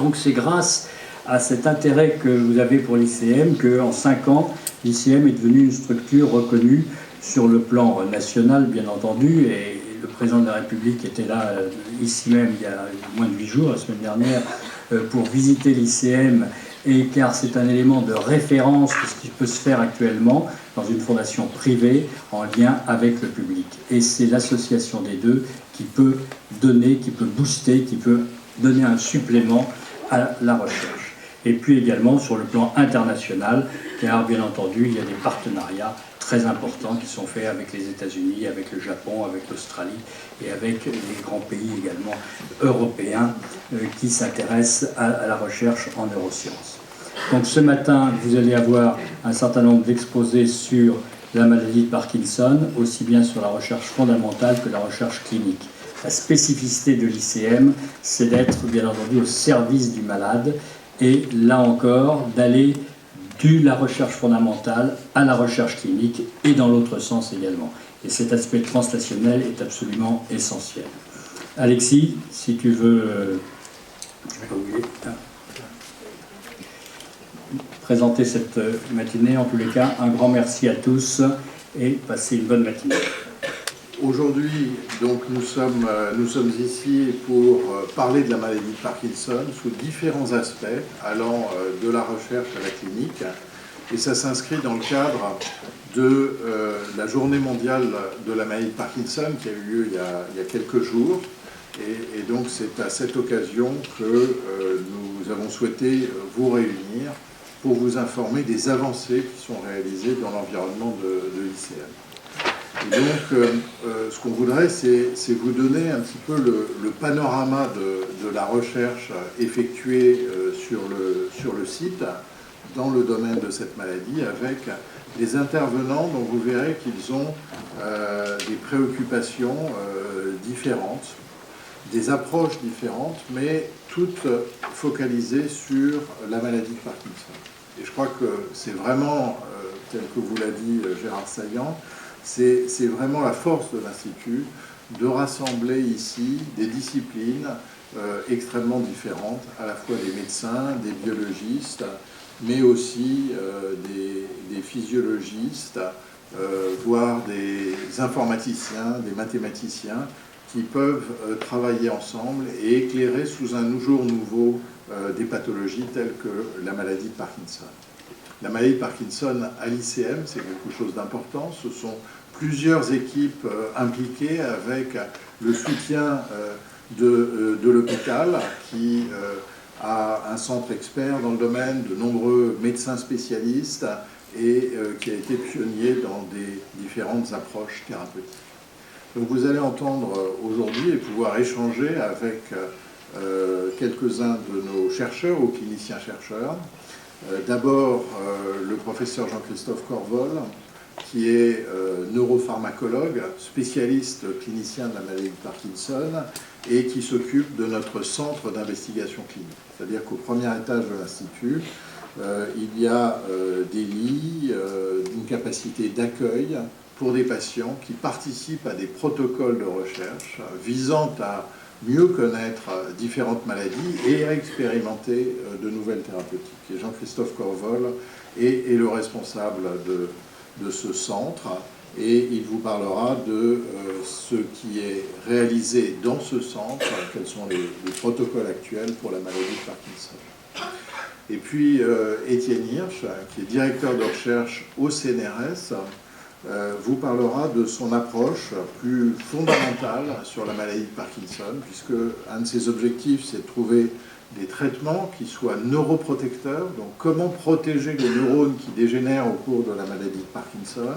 donc c'est grâce à cet intérêt que vous avez pour l'ICM qu'en 5 ans, l'ICM est devenu une structure reconnue sur le plan national, bien entendu, et le président de la République était là, ici même, il y a moins de 8 jours, la semaine dernière, pour visiter l'ICM, et car c'est un élément de référence de ce qui peut se faire actuellement dans une fondation privée en lien avec le public. Et c'est l'association des deux qui peut donner, qui peut booster, qui peut donner un supplément à la recherche. Et puis également sur le plan international, car bien entendu, il y a des partenariats très importants qui sont faits avec les États-Unis, avec le Japon, avec l'Australie et avec les grands pays également européens qui s'intéressent à la recherche en neurosciences. Donc ce matin, vous allez avoir un certain nombre d'exposés sur la maladie de Parkinson, aussi bien sur la recherche fondamentale que la recherche clinique. La spécificité de l'ICM, c'est d'être bien entendu au service du malade et là encore d'aller de la recherche fondamentale à la recherche clinique et dans l'autre sens également. Et cet aspect translationnel est absolument essentiel. Alexis, si tu veux présenter cette matinée, en tous les cas, un grand merci à tous et passez une bonne matinée. Aujourd'hui, donc, nous sommes ici pour parler de la maladie de Parkinson sous différents aspects, allant de la recherche à la clinique. Et ça s'inscrit dans le cadre de la journée mondiale de la maladie de Parkinson qui a eu lieu il y a quelques jours. Et donc c'est à cette occasion que nous avons souhaité vous réunir pour vous informer des avancées qui sont réalisées dans l'environnement de l'ICM. Et donc, ce qu'on voudrait, c'est vous donner un petit peu le panorama de la recherche effectuée sur le site dans le domaine de cette maladie, avec les intervenants dont vous verrez qu'ils ont des préoccupations différentes, des approches différentes, mais toutes focalisées sur la maladie de Parkinson. Et je crois que c'est vraiment, tel que vous l'a dit Gérard Saillant, c'est vraiment la force de l'Institut de rassembler ici des disciplines extrêmement différentes, à la fois des médecins, des biologistes, mais aussi des physiologistes, voire des informaticiens, des mathématiciens, qui peuvent travailler ensemble et éclairer sous un jour nouveau des pathologies telles que la maladie de Parkinson. La maladie de Parkinson à l'ICM, c'est quelque chose d'important. Ce sont plusieurs équipes impliquées avec le soutien de l'hôpital qui a un centre expert dans le domaine, de nombreux médecins spécialistes et qui a été pionnier dans des différentes approches thérapeutiques. Donc vous allez entendre aujourd'hui et pouvoir échanger avec quelques-uns de nos chercheurs ou cliniciens-chercheurs. D'abord, le professeur Jean-Christophe Corvol, qui est neuropharmacologue, spécialiste clinicien de la maladie de Parkinson et qui s'occupe de notre centre d'investigation clinique. C'est-à-dire qu'au premier étage de l'Institut, il y a des lits, une capacité d'accueil pour des patients qui participent à des protocoles de recherche visant à mieux connaître différentes maladies et à expérimenter de nouvelles thérapeutiques. Et Jean-Christophe Corvol est le responsable de ce centre et il vous parlera de ce qui est réalisé dans ce centre, quels sont les protocoles actuels pour la maladie de Parkinson. Et puis Étienne Hirsch, qui est directeur de recherche au CNRS, vous parlera de son approche plus fondamentale sur la maladie de Parkinson, puisque un de ses objectifs, c'est de trouver des traitements qui soient neuroprotecteurs, donc comment protéger les neurones qui dégénèrent au cours de la maladie de Parkinson,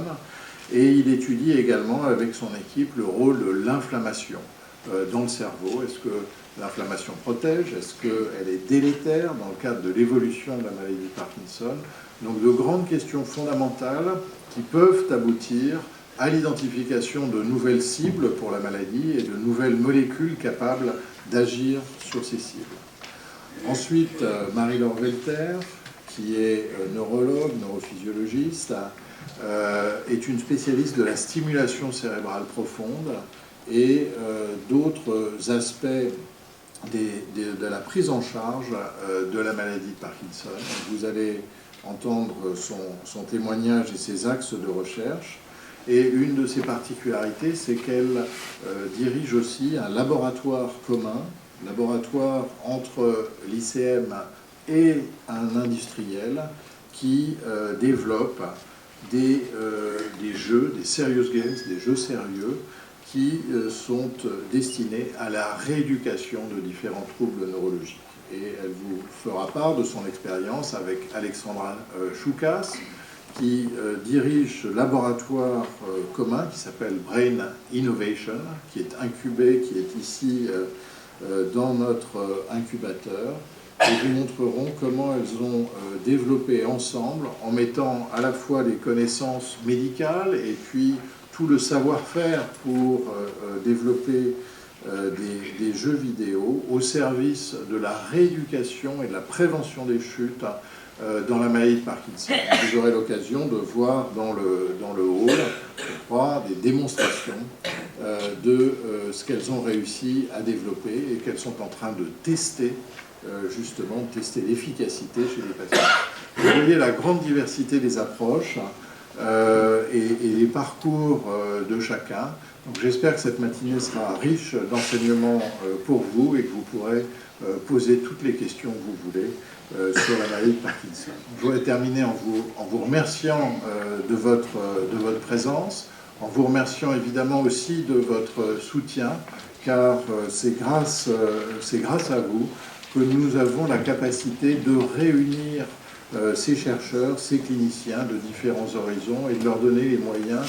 et il étudie également avec son équipe le rôle de l'inflammation dans le cerveau. Est-ce que l'inflammation protège? Est-ce qu'elle est délétère dans le cadre de l'évolution de la maladie de Parkinson? Donc de grandes questions fondamentales qui peuvent aboutir à l'identification de nouvelles cibles pour la maladie et de nouvelles molécules capables d'agir sur ces cibles. Ensuite, Marie-Laure Welter, qui est neurologue, neurophysiologiste, est une spécialiste de la stimulation cérébrale profonde et d'autres aspects de la prise en charge de la maladie de Parkinson. Vous allez entendre son témoignage et ses axes de recherche. Et une de ses particularités, c'est qu'elle dirige aussi un laboratoire commun, laboratoire entre l'ICM et un industriel qui développe des jeux, des serious games, des jeux sérieux qui sont destinés à la rééducation de différents troubles neurologiques. Et elle vous fera part de son expérience avec Alexandra Choukas, qui dirige ce laboratoire commun qui s'appelle Brain Innovation, qui est incubé, qui est ici dans notre incubateur. Et vous montreront comment elles ont développé ensemble, en mettant à la fois les connaissances médicales et puis tout le savoir-faire pour développer des jeux vidéo au service de la rééducation et de la prévention des chutes dans la maladie de Parkinson. Vous aurez l'occasion de voir dans le hall, je crois, des démonstrations de ce qu'elles ont réussi à développer et qu'elles sont en train de tester, justement, tester l'efficacité chez les patients. Vous voyez la grande diversité des approches et les parcours de chacun. Donc j'espère que cette matinée sera riche d'enseignements pour vous et que vous pourrez poser toutes les questions que vous voulez sur la maladie de Parkinson. Je voudrais terminer en vous remerciant de votre présence, en vous remerciant évidemment aussi de votre soutien, car c'est grâce à vous que nous avons la capacité de réunir ces chercheurs, ces cliniciens de différents horizons et de leur donner les moyens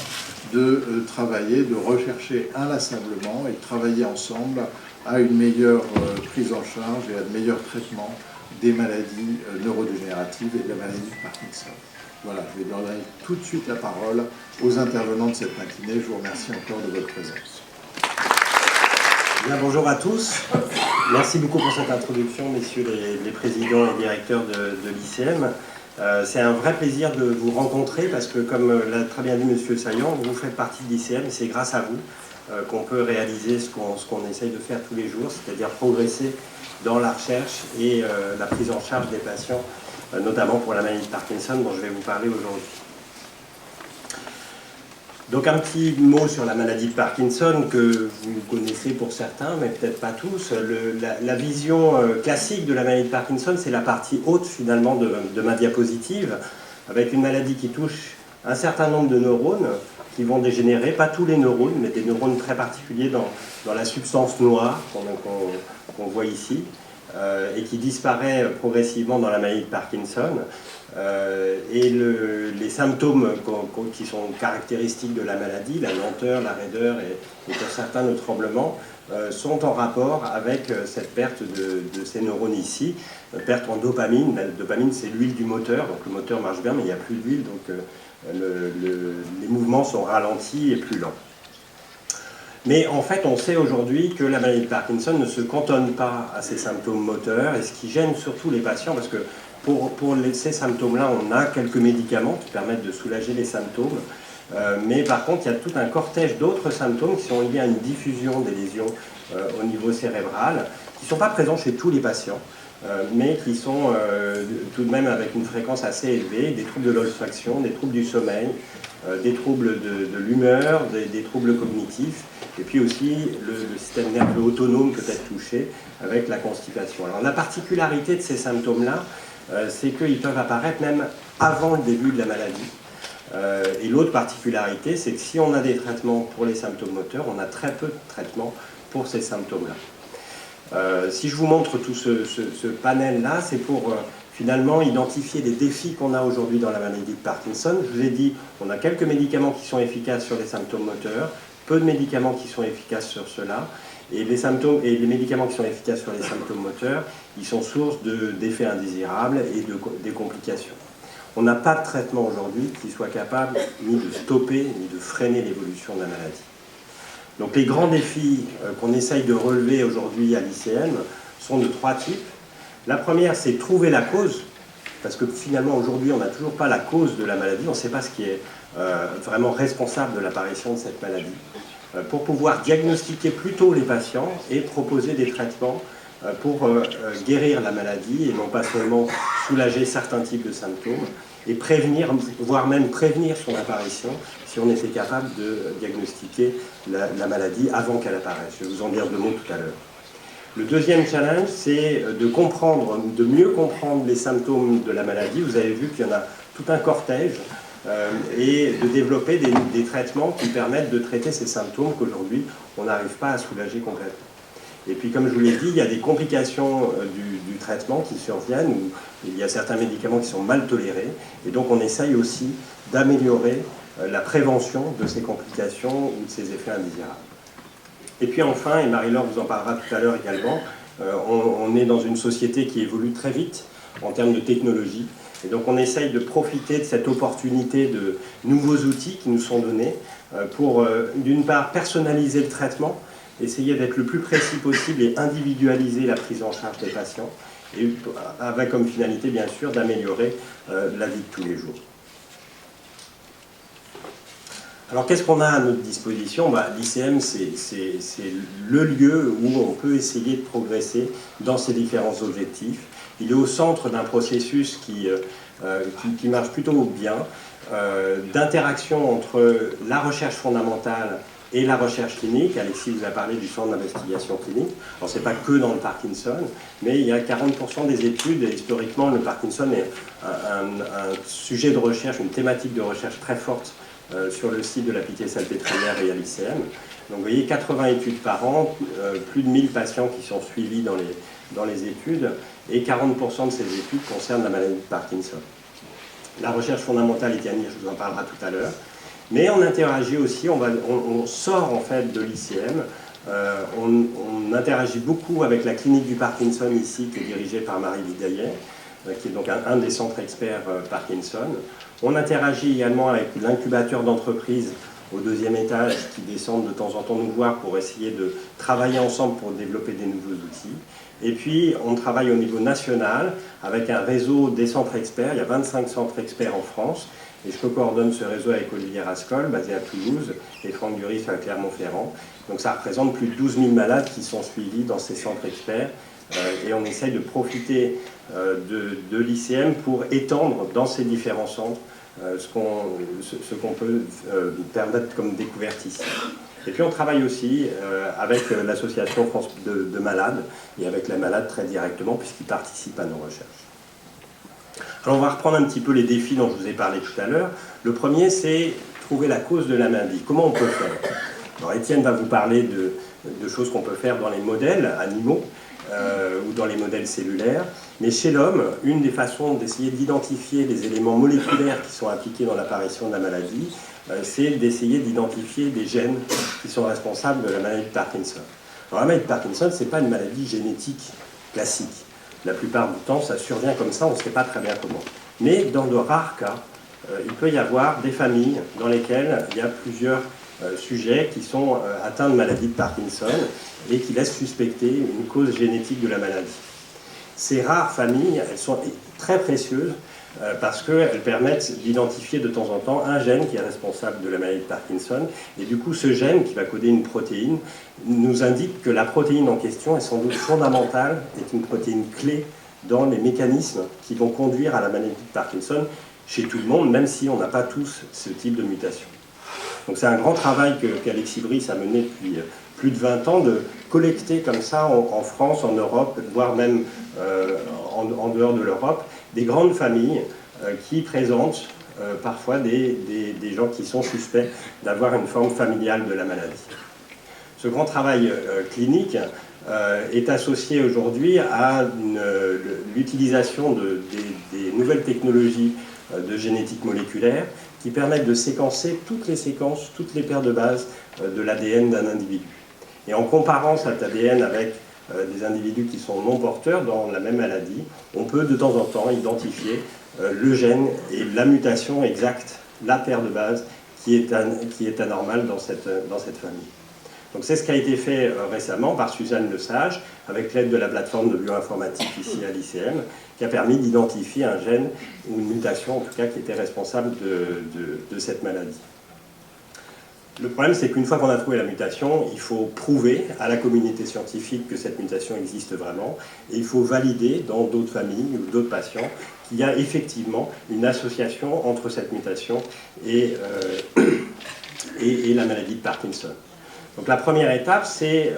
de travailler, de rechercher inlassablement et de travailler ensemble à une meilleure prise en charge et à de meilleurs traitements des maladies neurodégénératives et de la maladie de Parkinson. Voilà, je vais donner tout de suite la parole aux intervenants de cette matinée. Je vous remercie encore de votre présence. Bien, bonjour à tous. Merci beaucoup pour cette introduction, messieurs les présidents et directeurs de l'ICM. C'est un vrai plaisir de vous rencontrer parce que, comme l'a très bien dit monsieur Saillant, vous faites partie de l'ICM et c'est grâce à vous qu'on peut réaliser ce qu'on essaye de faire tous les jours, c'est-à-dire progresser dans la recherche et la prise en charge des patients, notamment pour la maladie de Parkinson dont je vais vous parler aujourd'hui. Donc un petit mot sur la maladie de Parkinson que vous connaissez pour certains, mais peut-être pas tous. La vision classique de la maladie de Parkinson, c'est la partie haute finalement de ma diapositive, avec une maladie qui touche un certain nombre de neurones qui vont dégénérer, pas tous les neurones, mais des neurones très particuliers dans la substance noire qu'on voit ici, et qui disparaît progressivement dans la maladie de Parkinson. Et les symptômes qui sont caractéristiques de la maladie, la lenteur, la raideur et pour certains le tremblement, sont en rapport avec cette perte de ces neurones ici, perte en dopamine. La dopamine, c'est l'huile du moteur, donc le moteur marche bien, mais il n'y a plus d'huile, donc les mouvements sont ralentis et plus lents. Mais en fait, on sait aujourd'hui que la maladie de Parkinson ne se cantonne pas à ces symptômes moteurs, et ce qui gêne surtout les patients, parce que pour ces symptômes-là, on a quelques médicaments qui permettent de soulager les symptômes, mais par contre, il y a tout un cortège d'autres symptômes qui sont liés à une diffusion des lésions au niveau cérébral, qui ne sont pas présents chez tous les patients, mais qui sont tout de même avec une fréquence assez élevée, des troubles de l'olfaction, des troubles du sommeil, des troubles de l'humeur, des troubles cognitifs, et puis aussi le système nerveux autonome peut être touché avec la constipation. Alors la particularité de ces symptômes-là, c'est qu'ils peuvent apparaître même avant le début de la maladie. Et l'autre particularité, c'est que si on a des traitements pour les symptômes moteurs, on a très peu de traitements pour ces symptômes-là. Si je vous montre tout ce panel-là, c'est pour finalement identifier les défis qu'on a aujourd'hui dans la maladie de Parkinson. Je vous ai dit, on a quelques médicaments qui sont efficaces sur les symptômes moteurs, peu de médicaments qui sont efficaces sur cela. Et les médicaments qui sont efficaces sur les symptômes moteurs, ils sont source d'effets indésirables et des complications. On n'a pas de traitement aujourd'hui qui soit capable ni de stopper, ni de freiner l'évolution de la maladie. Donc les grands défis qu'on essaye de relever aujourd'hui à l'ICM sont de trois types. La première, c'est trouver la cause, parce que finalement aujourd'hui on n'a toujours pas la cause de la maladie, on ne sait pas ce qui est vraiment responsable de l'apparition de cette maladie, pour pouvoir diagnostiquer plus tôt les patients et proposer des traitements pour guérir la maladie et non pas seulement soulager certains types de symptômes et prévenir, voire même prévenir son apparition si on était capable de diagnostiquer la maladie avant qu'elle apparaisse. Je vais vous en dire 2 mots tout à l'heure. Le deuxième challenge, c'est de mieux comprendre les symptômes de la maladie. Vous avez vu qu'il y en a tout un cortège et de développer des traitements qui permettent de traiter ces symptômes qu'aujourd'hui, on n'arrive pas à soulager complètement. Et puis, comme je vous l'ai dit, il y a des complications du traitement qui surviennent, où il y a certains médicaments qui sont mal tolérés, et donc on essaye aussi d'améliorer la prévention de ces complications ou de ces effets indésirables. Et puis enfin, et Marie-Laure vous en parlera tout à l'heure également, on est dans une société qui évolue très vite en termes de technologie, et donc on essaye de profiter de cette opportunité de nouveaux outils qui nous sont donnés pour, d'une part, personnaliser le traitement, essayer d'être le plus précis possible et individualiser la prise en charge des patients, et avec comme finalité, bien sûr, d'améliorer la vie de tous les jours. Alors, qu'est-ce qu'on a à notre disposition? L'ICM, c'est le lieu où on peut essayer de progresser dans ces différents objectifs. Il est au centre d'un processus qui marche plutôt bien, d'interaction entre la recherche fondamentale et la recherche clinique. Alexis vous a parlé du centre d'investigation clinique. Alors, ce n'est pas que dans le Parkinson, mais il y a 40% des études, et historiquement, le Parkinson est un sujet de recherche, une thématique de recherche très forte sur le site de la Pitié-Salpêtrière et à l'ICM. Donc, vous voyez, 80 études par an, plus de 1000 patients qui sont suivis dans les études, et 40% de ces études concernent la maladie de Parkinson. La recherche fondamentale, Etienne, je vous en parlera tout à l'heure. Mais on interagit aussi, on sort en fait de l'ICM, on interagit beaucoup avec la clinique du Parkinson ici, qui est dirigée par Marie Vidaillet, qui est donc un des centres experts Parkinson. On interagit également avec l'incubateur d'entreprises au 2e étage qui descendent de temps en temps nous voir pour essayer de travailler ensemble pour développer des nouveaux outils. Et puis, on travaille au niveau national avec un réseau des centres experts. Il y a 25 centres experts en France. Et je coordonne ce réseau avec Olivier Rascol, basé à Toulouse, et Franck Duris à Clermont-Ferrand. Donc ça représente plus de 12 000 malades qui sont suivis dans ces centres experts. Et on essaye de profiter de l'ICM pour étendre dans ces différents centres ce qu'on peut permettre comme découverte ici. Et puis on travaille aussi avec l'association France de malades, et avec les malades très directement, puisqu'ils participent à nos recherches. Alors on va reprendre un petit peu les défis dont je vous ai parlé tout à l'heure. Le premier, c'est trouver la cause de la maladie. Comment on peut faire? Alors Étienne va vous parler de choses qu'on peut faire dans les modèles animaux ou dans les modèles cellulaires. Mais chez l'homme, une des façons d'essayer d'identifier les éléments moléculaires qui sont impliqués dans l'apparition de la maladie, c'est d'essayer d'identifier des gènes qui sont responsables de la maladie de Parkinson. Alors la maladie de Parkinson, ce n'est pas une maladie génétique classique. La plupart du temps, ça survient comme ça, on ne sait pas très bien comment. Mais dans de rares cas, il peut y avoir des familles dans lesquelles il y a plusieurs sujets qui sont atteints de maladie de Parkinson et qui laissent suspecter une cause génétique de la maladie. Ces rares familles, elles sont très précieuses parce qu'elles permettent d'identifier de temps en temps un gène qui est responsable de la maladie de Parkinson. Et du coup, ce gène qui va coder une protéine nous indique que la protéine en question est sans doute fondamentale, est une protéine clé dans les mécanismes qui vont conduire à la maladie de Parkinson chez tout le monde, même si on n'a pas tous ce type de mutation. Donc c'est un grand travail qu'Alexis Brice a mené depuis plus de 20 ans, de collecter comme ça en France, en Europe, voire même en dehors de l'Europe, des grandes familles qui présentent parfois des gens qui sont suspects d'avoir une forme familiale de la maladie. Ce grand travail clinique est associé aujourd'hui à l'utilisation des nouvelles technologies de génétique moléculaire qui permettent de séquencer toutes les séquences, toutes les paires de bases de l'ADN d'un individu. Et en comparant cet ADN avec des individus qui sont non porteurs dans la même maladie, on peut de temps en temps identifier le gène et la mutation exacte, la paire de base qui est anormale dans cette famille. Donc c'est ce qui a été fait récemment par Suzanne Lesage, avec l'aide de la plateforme de bioinformatique ici à l'ICM, qui a permis d'identifier un gène ou une mutation en tout cas qui était responsable de cette maladie. Le problème, c'est qu'une fois qu'on a trouvé la mutation, il faut prouver à la communauté scientifique que cette mutation existe vraiment, et il faut valider dans d'autres familles ou d'autres patients qu'il y a effectivement une association entre cette mutation et la maladie de Parkinson. Donc la première étape, c'est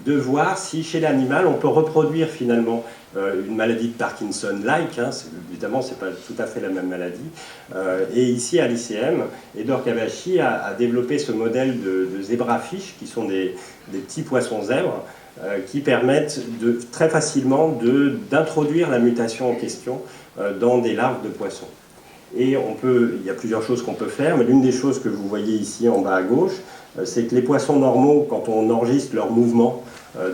de voir si chez l'animal, on peut reproduire finalement une maladie de Parkinson-like, hein, évidemment ce n'est pas tout à fait la même maladie, et ici à l'ICM, Edor Kabashi a développé ce modèle de zébrafiche, qui sont des petits poissons zèbres, qui permettent très facilement d'introduire la mutation en question dans des larves de poissons. Et il y a plusieurs choses qu'on peut faire, mais l'une des choses que vous voyez ici en bas à gauche, c'est que les poissons normaux, quand on enregistre leurs mouvements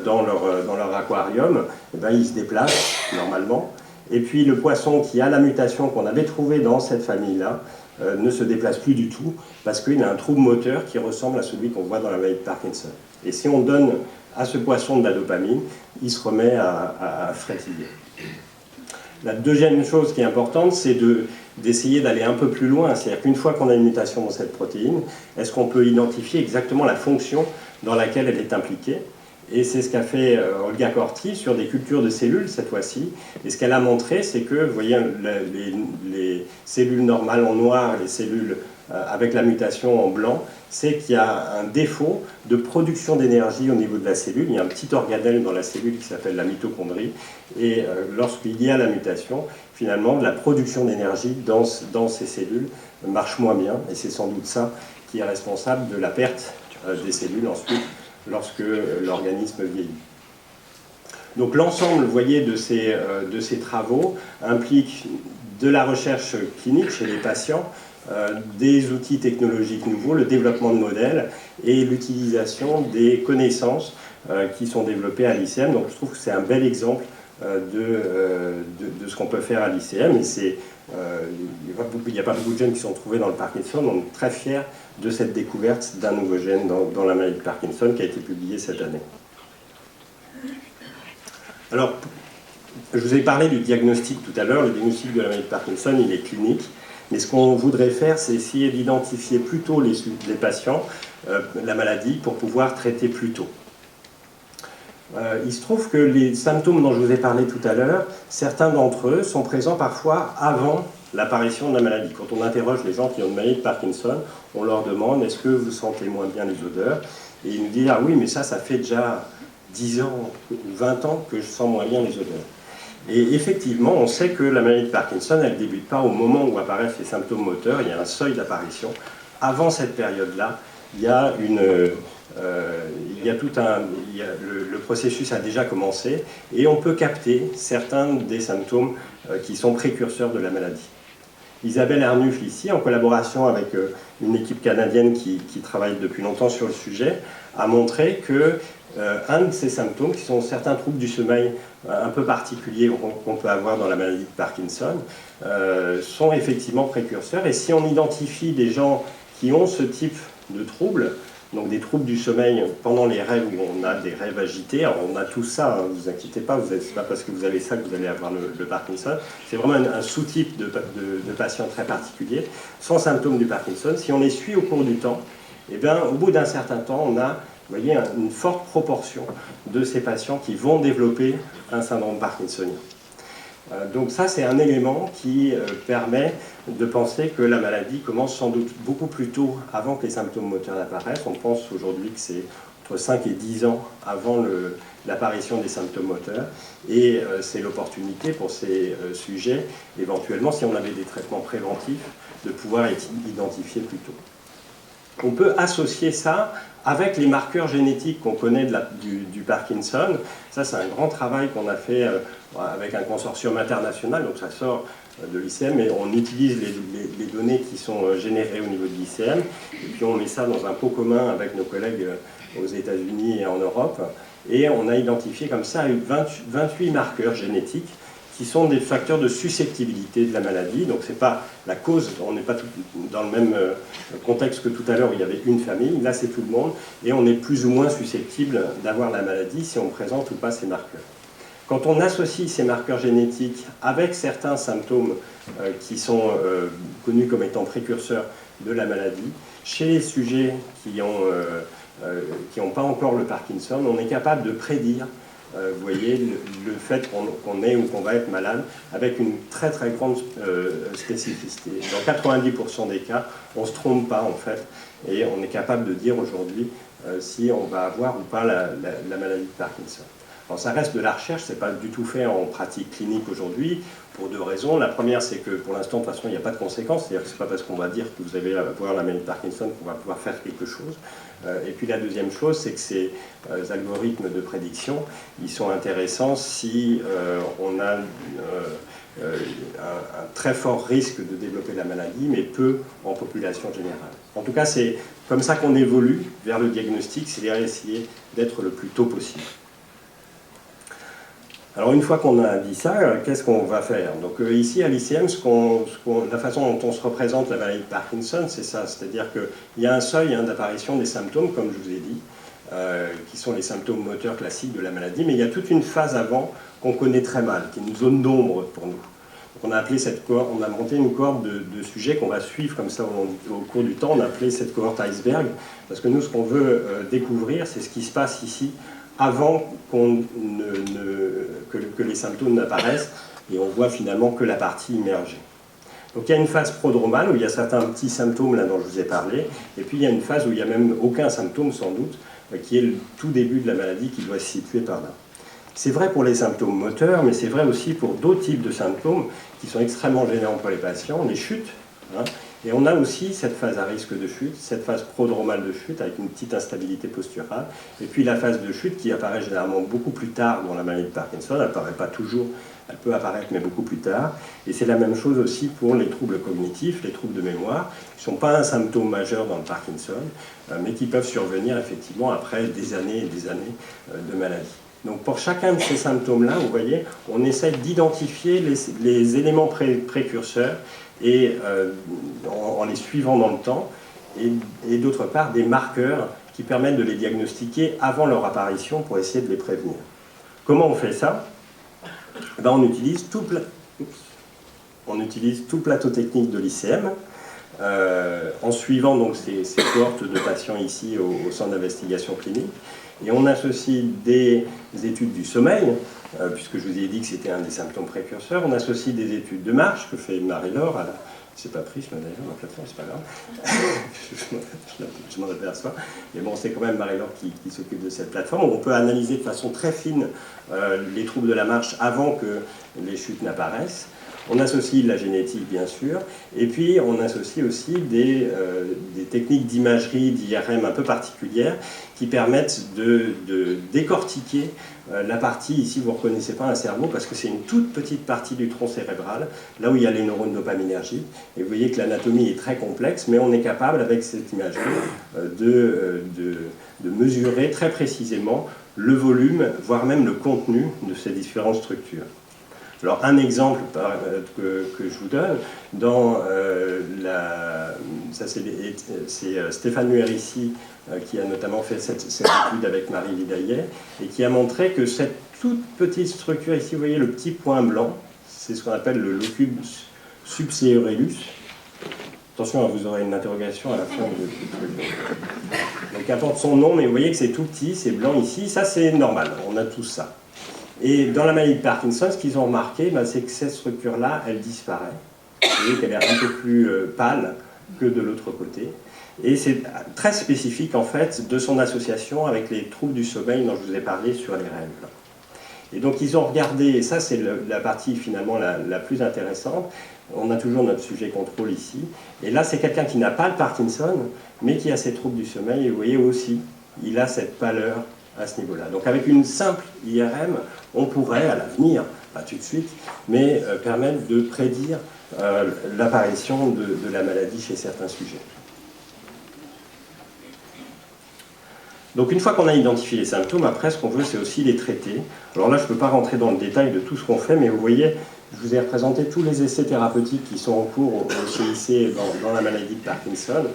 dans leur aquarium, eh bien, ils se déplacent normalement. Et puis le poisson qui a la mutation qu'on avait trouvée dans cette famille-là ne se déplace plus du tout parce qu'il a un trouble moteur qui ressemble à celui qu'on voit dans la maladie de Parkinson. Et si on donne à ce poisson de la dopamine, il se remet à frétiller. La deuxième chose qui est importante, c'est d'essayer d'aller un peu plus loin. C'est-à-dire qu'une fois qu'on a une mutation dans cette protéine, est-ce qu'on peut identifier exactement la fonction dans laquelle elle est impliquée? Et c'est ce qu'a fait Olga Corti sur des cultures de cellules cette fois-ci. Et ce qu'elle a montré, c'est que, vous voyez, les cellules normales en noir, les cellules avec la mutation en blanc, c'est qu'il y a un défaut de production d'énergie au niveau de la cellule. Il y a un petit organelle dans la cellule qui s'appelle la mitochondrie. Et lorsqu'il y a la mutation, finalement, la production d'énergie dans ces cellules marche moins bien. Et c'est sans doute ça qui est responsable de la perte des cellules ensuite, lorsque l'organisme vieillit. Donc l'ensemble, vous voyez, de ces travaux implique de la recherche clinique chez les patients, des outils technologiques nouveaux, le développement de modèles et l'utilisation des connaissances qui sont développées à l'ICM. Donc je trouve que c'est un bel exemple de ce qu'on peut faire à l'ICM. Et il n'y a pas beaucoup de gènes qui sont trouvés dans le Parkinson. On est très fiers de cette découverte d'un nouveau gène dans la maladie de Parkinson qui a été publiée cette année. Alors, je vous ai parlé du diagnostic tout à l'heure. Le diagnostic de la maladie de Parkinson, il est clinique. Mais ce qu'on voudrait faire, c'est essayer d'identifier plus tôt les patients, la maladie, pour pouvoir traiter plus tôt. Il se trouve que les symptômes dont je vous ai parlé tout à l'heure, certains d'entre eux sont présents parfois avant l'apparition de la maladie. Quand on interroge les gens qui ont une maladie de Parkinson, on leur demande « est-ce que vous sentez moins bien les odeurs ?» Et ils nous disent « ah oui, mais ça fait déjà 10 ans ou 20 ans que je sens moins bien les odeurs ». Et effectivement, on sait que la maladie de Parkinson, elle ne débute pas au moment où apparaissent les symptômes moteurs, il y a un seuil d'apparition. Avant cette période-là, le processus a déjà commencé et on peut capter certains des symptômes qui sont précurseurs de la maladie. Isabelle Arnufle, ici, en collaboration avec une équipe canadienne qui travaille depuis longtemps sur le sujet, a montré que un de ces symptômes, qui sont certains troubles du sommeil un peu particuliers qu'on peut avoir dans la maladie de Parkinson, sont effectivement précurseurs. Et si on identifie des gens qui ont ce type de troubles, donc des troubles du sommeil pendant les rêves où on a des rêves agités, alors on a tout ça, ne vous inquiétez pas, ce n'est pas parce que vous avez ça que vous allez avoir le Parkinson, c'est vraiment un sous-type de patients très particulier, sans symptômes du Parkinson. Si on les suit au cours du temps, eh bien, au bout d'un certain temps, on a, vous voyez, une forte proportion de ces patients qui vont développer un syndrome parkinsonien. Donc ça, c'est un élément qui permet de penser que la maladie commence sans doute beaucoup plus tôt avant que les symptômes moteurs n'apparaissent. On pense aujourd'hui que c'est entre 5 et 10 ans avant l'apparition des symptômes moteurs. Et c'est l'opportunité pour ces sujets, éventuellement, si on avait des traitements préventifs, de pouvoir être identifiés plus tôt. On peut associer ça avec les marqueurs génétiques qu'on connaît du Parkinson. Ça, c'est un grand travail qu'on a fait avec un consortium international, donc ça sort de l'ICM, et on utilise les données qui sont générées au niveau de l'ICM, et puis on met ça dans un pot commun avec nos collègues aux États-Unis et en Europe, et on a identifié comme ça 28 marqueurs génétiques qui sont des facteurs de susceptibilité de la maladie. Donc c'est pas la cause, on n'est pas dans le même contexte que tout à l'heure où il y avait une famille, là c'est tout le monde, et on est plus ou moins susceptible d'avoir la maladie si on présente ou pas ces marqueurs. Quand on associe ces marqueurs génétiques avec certains symptômes qui sont connus comme étant précurseurs de la maladie, chez les sujets qui n'ont pas encore le Parkinson, on est capable de prédire, vous voyez, le fait qu'on est ou qu'on va être malade avec une très très grande spécificité. Dans 90% des cas, on ne se trompe pas en fait, et on est capable de dire aujourd'hui si on va avoir ou pas la maladie de Parkinson. Alors ça reste de la recherche, ce n'est pas du tout fait en pratique clinique aujourd'hui, pour deux raisons. La première, c'est que pour l'instant, de toute façon, il n'y a pas de conséquences, c'est-à-dire que ce n'est pas parce qu'on va dire que vous allez avoir la maladie de Parkinson qu'on va pouvoir faire quelque chose. Et puis la deuxième chose, c'est que ces algorithmes de prédiction, ils sont intéressants si on a un très fort risque de développer la maladie, mais peu en population générale. En tout cas, c'est comme ça qu'on évolue vers le diagnostic, c'est-à-dire essayer d'être le plus tôt possible. Alors une fois qu'on a dit ça, qu'est-ce qu'on va faire? Donc ici à l'ICM, la façon dont on se représente la maladie de Parkinson, c'est ça, c'est-à-dire qu'il y a un seuil d'apparition des symptômes, comme je vous ai dit, qui sont les symptômes moteurs classiques de la maladie, mais il y a toute une phase avant qu'on connaît très mal, qui est une zone d'ombre pour nous. Donc on a appelé cette cohorte, on a monté une cohorte de sujets qu'on va suivre comme ça au cours du temps. On a appelé cette cohorte iceberg, parce que nous, ce qu'on veut découvrir, c'est ce qui se passe ici avant que les symptômes n'apparaissent, et on voit finalement que la partie immergée. Donc il y a une phase prodromale où il y a certains petits symptômes là dont je vous ai parlé, et puis il y a une phase où il n'y a même aucun symptôme sans doute, qui est le tout début de la maladie qui doit se situer par là. C'est vrai pour les symptômes moteurs, mais c'est vrai aussi pour d'autres types de symptômes qui sont extrêmement gênants pour les patients, les chutes. Et on a aussi cette phase à risque de chute, cette phase prodromale de chute avec une petite instabilité posturale, et puis la phase de chute qui apparaît généralement beaucoup plus tard dans la maladie de Parkinson. Elle n'apparaît pas toujours, elle peut apparaître mais beaucoup plus tard. Et c'est la même chose aussi pour les troubles cognitifs, les troubles de mémoire, qui ne sont pas un symptôme majeur dans le Parkinson, mais qui peuvent survenir effectivement après des années et des années de maladie. Donc pour chacun de ces symptômes-là, vous voyez, on essaie d'identifier les éléments précurseurs et en les suivant dans le temps, et d'autre part des marqueurs qui permettent de les diagnostiquer avant leur apparition pour essayer de les prévenir. Comment on fait ça? On utilise tout le plateau technique de l'ICM, en suivant donc ces cohortes de patients ici au centre d'investigation clinique, et on associe des études du sommeil, puisque je vous ai dit que c'était un des symptômes précurseurs. On associe des études de marche que fait Marie-Laure. C'est pas Prisme d'ailleurs, la plateforme, c'est pas grave. je m'en aperçois. Mais bon, c'est quand même Marie-Laure qui s'occupe de cette plateforme. On peut analyser de façon très fine les troubles de la marche avant que les chutes n'apparaissent. On associe la génétique, bien sûr, et puis on associe aussi des techniques d'imagerie, d'IRM un peu particulières qui permettent de décortiquer la partie, ici vous ne reconnaissez pas un cerveau parce que c'est une toute petite partie du tronc cérébral, là où il y a les neurones dopaminergiques, et vous voyez que l'anatomie est très complexe, mais on est capable avec cette imagerie de mesurer très précisément le volume, voire même le contenu de ces différentes structures. Alors un exemple que je vous donne, c'est Stéphane Muerici qui a notamment fait cette étude avec Marie Vidaillet et qui a montré que cette toute petite structure, ici vous voyez le petit point blanc, c'est ce qu'on appelle le locus subcerebellus. Attention, vous aurez une interrogation à la fin de truc. Donc importe son nom, mais vous voyez que c'est tout petit, c'est blanc ici, ça c'est normal, on a tous ça. Et dans la maladie de Parkinson, ce qu'ils ont remarqué, c'est que cette structure-là, elle disparaît. Vous voyez qu'elle est un peu plus pâle que de l'autre côté. Et c'est très spécifique, en fait, de son association avec les troubles du sommeil dont je vous ai parlé sur les rêves. Et donc, ils ont regardé, et ça, c'est la partie, finalement, la plus intéressante. On a toujours notre sujet contrôle ici. Et là, c'est quelqu'un qui n'a pas le Parkinson, mais qui a ces troubles du sommeil. Et vous voyez aussi, il a cette pâleur à ce niveau-là. Donc avec une simple IRM, on pourrait à l'avenir, pas tout de suite, mais permettre de prédire l'apparition de la maladie chez certains sujets. Donc une fois qu'on a identifié les symptômes, après ce qu'on veut c'est aussi les traiter. Alors là je ne peux pas rentrer dans le détail de tout ce qu'on fait, mais vous voyez, je vous ai représenté tous les essais thérapeutiques qui sont en cours au CIC dans la maladie de Parkinson.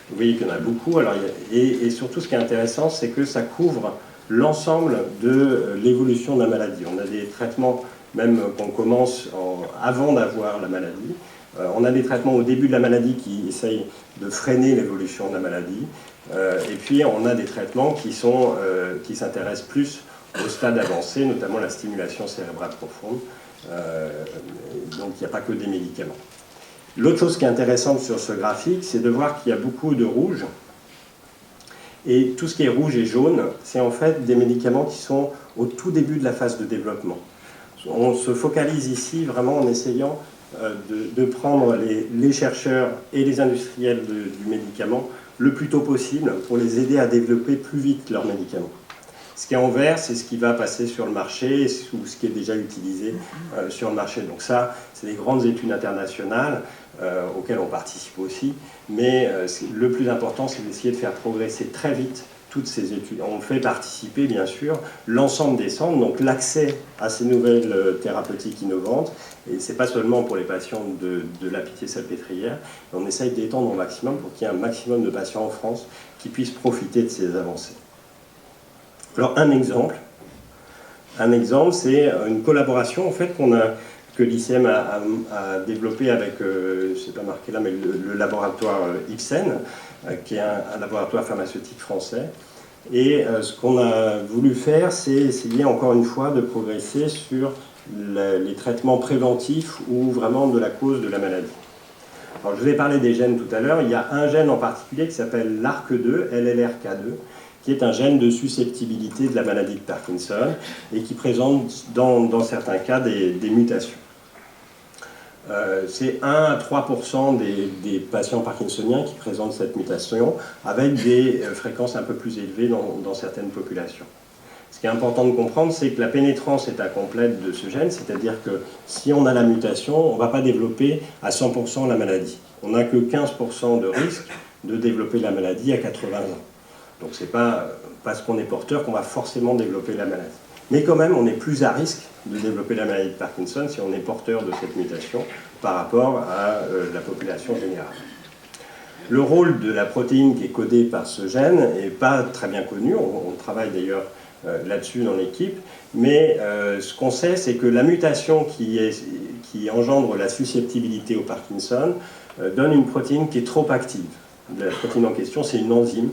Vous voyez qu'il y en a beaucoup. Alors, et surtout ce qui est intéressant, c'est que ça couvre l'ensemble de l'évolution de la maladie. On a des traitements, même qu'on commence avant d'avoir la maladie, On a des traitements au début de la maladie qui essayent de freiner l'évolution de la maladie. Et puis on a des traitements qui s'intéressent plus au stade avancé, notamment la stimulation cérébrale profonde. Donc il n'y a pas que des médicaments. L'autre chose qui est intéressante sur ce graphique, c'est de voir qu'il y a beaucoup de rouge. Et tout ce qui est rouge et jaune, c'est en fait des médicaments qui sont au tout début de la phase de développement. On se focalise ici vraiment en essayant de prendre les chercheurs et les industriels du médicament le plus tôt possible pour les aider à développer plus vite leurs médicaments. Ce qui est en vert, c'est ce qui va passer sur le marché ou ce qui est déjà utilisé sur le marché. Donc ça, c'est des grandes études internationales auxquelles on participe aussi. Mais le plus important, c'est d'essayer de faire progresser très vite toutes ces études. On fait participer, bien sûr, l'ensemble des centres, donc l'accès à ces nouvelles thérapeutiques innovantes. Et ce n'est pas seulement pour les patients de la Pitié-Salpêtrière, mais on essaye d'étendre au maximum pour qu'il y ait un maximum de patients en France qui puissent profiter de ces avancées. Alors un exemple, c'est une collaboration en fait que l'ICM a développée avec, c'est pas marqué là, mais le laboratoire Ipsen, qui est un laboratoire pharmaceutique français. Et ce qu'on a voulu faire, c'est essayer encore une fois de progresser sur les traitements préventifs ou vraiment de la cause de la maladie. Alors je vous ai parlé des gènes tout à l'heure, il y a un gène en particulier qui s'appelle LRRK2, LLRK2, qui est un gène de susceptibilité de la maladie de Parkinson et qui présente dans certains cas des mutations. C'est 1 à 3% des patients parkinsoniens qui présentent cette mutation, avec des fréquences un peu plus élevées dans certaines populations. Ce qui est important de comprendre, c'est que la pénétrance est incomplète de ce gène, c'est-à-dire que si on a la mutation, on ne va pas développer à 100% la maladie. On n'a que 15% de risque de développer la maladie à 80 ans. Donc ce n'est pas parce qu'on est porteur qu'on va forcément développer la maladie. Mais quand même, on est plus à risque de développer la maladie de Parkinson si on est porteur de cette mutation par rapport à la population générale. Le rôle de la protéine qui est codée par ce gène n'est pas très bien connu. On travaille d'ailleurs là-dessus dans l'équipe. Mais ce qu'on sait, c'est que la mutation qui engendre la susceptibilité au Parkinson donne une protéine qui est trop active. La protéine en question, c'est une enzyme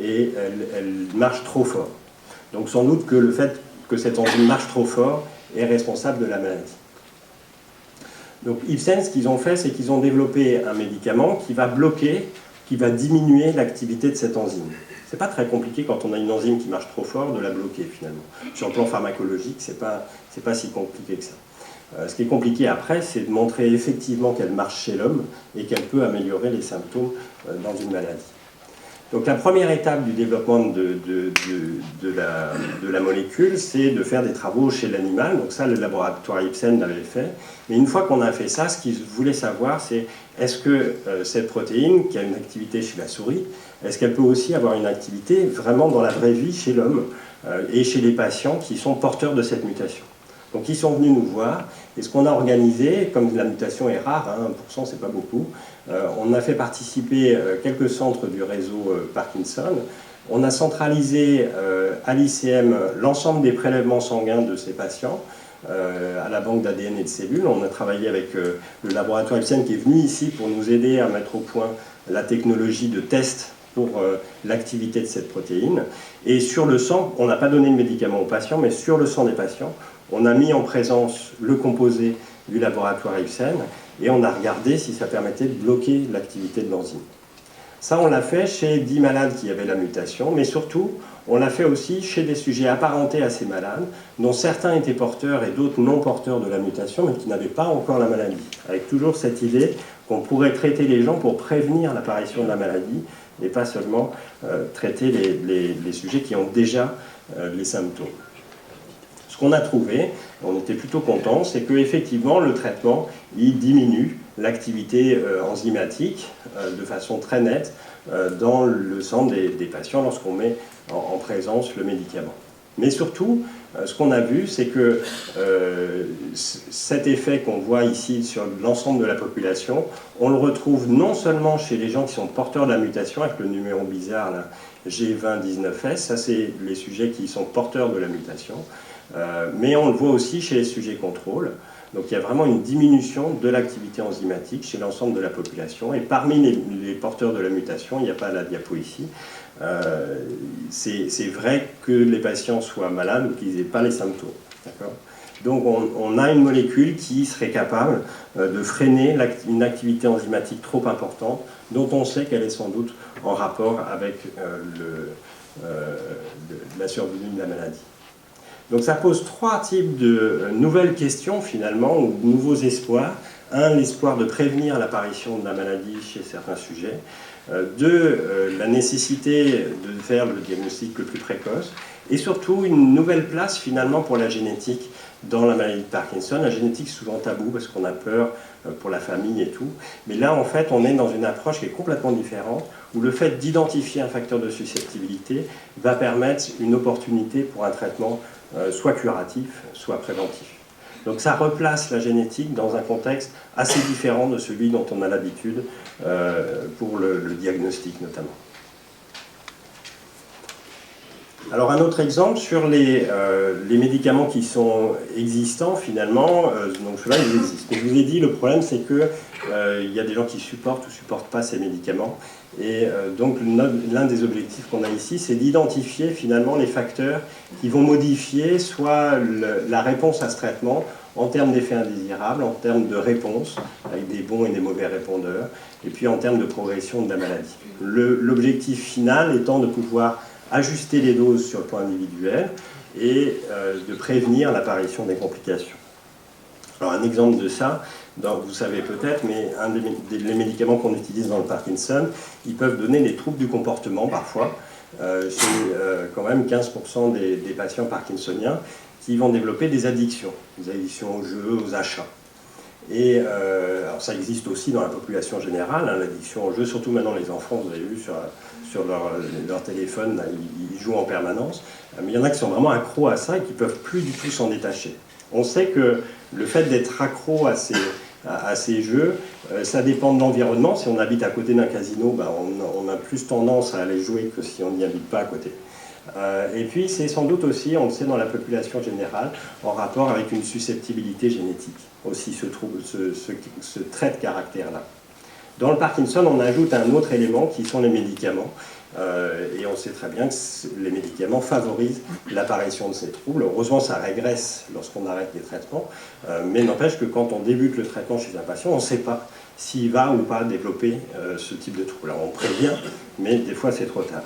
et elle marche trop fort. Donc sans doute que le fait que cette enzyme marche trop fort est responsable de la maladie. Donc Ipsen, ce qu'ils ont fait, c'est qu'ils ont développé un médicament qui va bloquer, qui va diminuer l'activité de cette enzyme. C'est pas très compliqué quand on a une enzyme qui marche trop fort de la bloquer finalement. Sur le plan pharmacologique, c'est pas si compliqué que ça. Ce qui est compliqué après, c'est de montrer effectivement qu'elle marche chez l'homme et qu'elle peut améliorer les symptômes dans une maladie. Donc la première étape du développement de la molécule, c'est de faire des travaux chez l'animal. Donc ça, le laboratoire Ipsen l'avait fait. Mais une fois qu'on a fait ça, ce qu'ils voulaient savoir, c'est est-ce que cette protéine, qui a une activité chez la souris, est-ce qu'elle peut aussi avoir une activité vraiment dans la vraie vie chez l'homme et chez les patients qui sont porteurs de cette mutation. Donc ils sont venus nous voir, et ce qu'on a organisé, comme la mutation est rare, 1%, c'est pas beaucoup, on a fait participer quelques centres du réseau Parkinson. On a centralisé à l'ICM l'ensemble des prélèvements sanguins de ces patients à la banque d'ADN et de cellules. On a travaillé avec le laboratoire Ipsen qui est venu ici pour nous aider à mettre au point la technologie de test pour l'activité de cette protéine. Et sur le sang, on n'a pas donné de médicament aux patients, mais sur le sang des patients, on a mis en présence le composé du laboratoire Ipsen et on a regardé si ça permettait de bloquer l'activité de l'enzyme. Ça, on l'a fait chez 10 malades qui avaient la mutation, mais surtout, on l'a fait aussi chez des sujets apparentés à ces malades, dont certains étaient porteurs et d'autres non porteurs de la mutation, mais qui n'avaient pas encore la maladie. Avec toujours cette idée qu'on pourrait traiter les gens pour prévenir l'apparition de la maladie, et pas seulement traiter les sujets qui ont déjà les symptômes. Ce qu'on a trouvé, on était plutôt content, c'est qu'effectivement le traitement il diminue l'activité enzymatique de façon très nette dans le sang des patients lorsqu'on met en présence le médicament. Mais surtout, ce qu'on a vu, c'est que cet effet qu'on voit ici sur l'ensemble de la population, on le retrouve non seulement chez les gens qui sont porteurs de la mutation, avec le numéro bizarre là, G2019S, ça c'est les sujets qui sont porteurs de la mutation, mais on le voit aussi chez les sujets contrôle. Donc il y a vraiment une diminution de l'activité enzymatique chez l'ensemble de la population. Et parmi les porteurs de la mutation, il n'y a pas la diapo ici, c'est vrai que les patients soient malades ou qu'ils n'aient pas les symptômes. Donc on a une molécule qui serait capable de freiner une activité enzymatique trop importante, dont on sait qu'elle est sans doute en rapport avec la survenue de la maladie. Donc ça pose 3 types de nouvelles questions finalement, ou de nouveaux espoirs. 1, l'espoir de prévenir l'apparition de la maladie chez certains sujets. 2, la nécessité de faire le diagnostic le plus précoce. Et surtout, une nouvelle place finalement pour la génétique dans la maladie de Parkinson. La génétique souvent tabou parce qu'on a peur pour la famille et tout. Mais là, en fait, on est dans une approche qui est complètement différente, où le fait d'identifier un facteur de susceptibilité va permettre une opportunité pour un traitement soit curatif, soit préventif. Donc ça replace la génétique dans un contexte assez différent de celui dont on a l'habitude pour le diagnostic notamment. Alors un autre exemple sur les médicaments qui sont existants finalement, donc ceux-là ils existent. Mais je vous ai dit, le problème c'est que il y a des gens qui supportent ou supportent pas ces médicaments. Et donc l'un des objectifs qu'on a ici, c'est d'identifier finalement les facteurs qui vont modifier soit la réponse à ce traitement en termes d'effets indésirables, en termes de réponse, avec des bons et des mauvais répondeurs, et puis en termes de progression de la maladie. L'objectif final étant de pouvoir ajuster les doses sur le plan individuel et de prévenir l'apparition des complications. Alors un exemple de ça, vous savez peut-être, mais les médicaments qu'on utilise dans le Parkinson, ils peuvent donner des troubles du comportement parfois. C'est quand même 15% des patients parkinsoniens qui vont développer des addictions aux jeux, aux achats. Et alors ça existe aussi dans la population générale, hein, l'addiction aux jeux, surtout maintenant les enfants, vous avez vu sur leur téléphone, là, ils jouent en permanence. Mais il y en a qui sont vraiment accros à ça et qui ne peuvent plus du tout s'en détacher. On sait que le fait d'être accro à ces jeux, ça dépend de l'environnement. Si on habite à côté d'un casino, ben on a plus tendance à aller jouer que si on n'y habite pas à côté. Et puis c'est sans doute aussi, on le sait dans la population générale, en rapport avec une susceptibilité génétique, aussi ce trait de caractère-là. Dans le Parkinson, on ajoute un autre élément qui sont les médicaments. Et on sait très bien que les médicaments favorisent l'apparition de ces troubles. Heureusement, ça régresse lorsqu'on arrête les traitements, mais n'empêche que quand on débute le traitement chez un patient, on ne sait pas s'il va ou pas développer ce type de trouble. Alors on prévient, mais des fois c'est trop tard.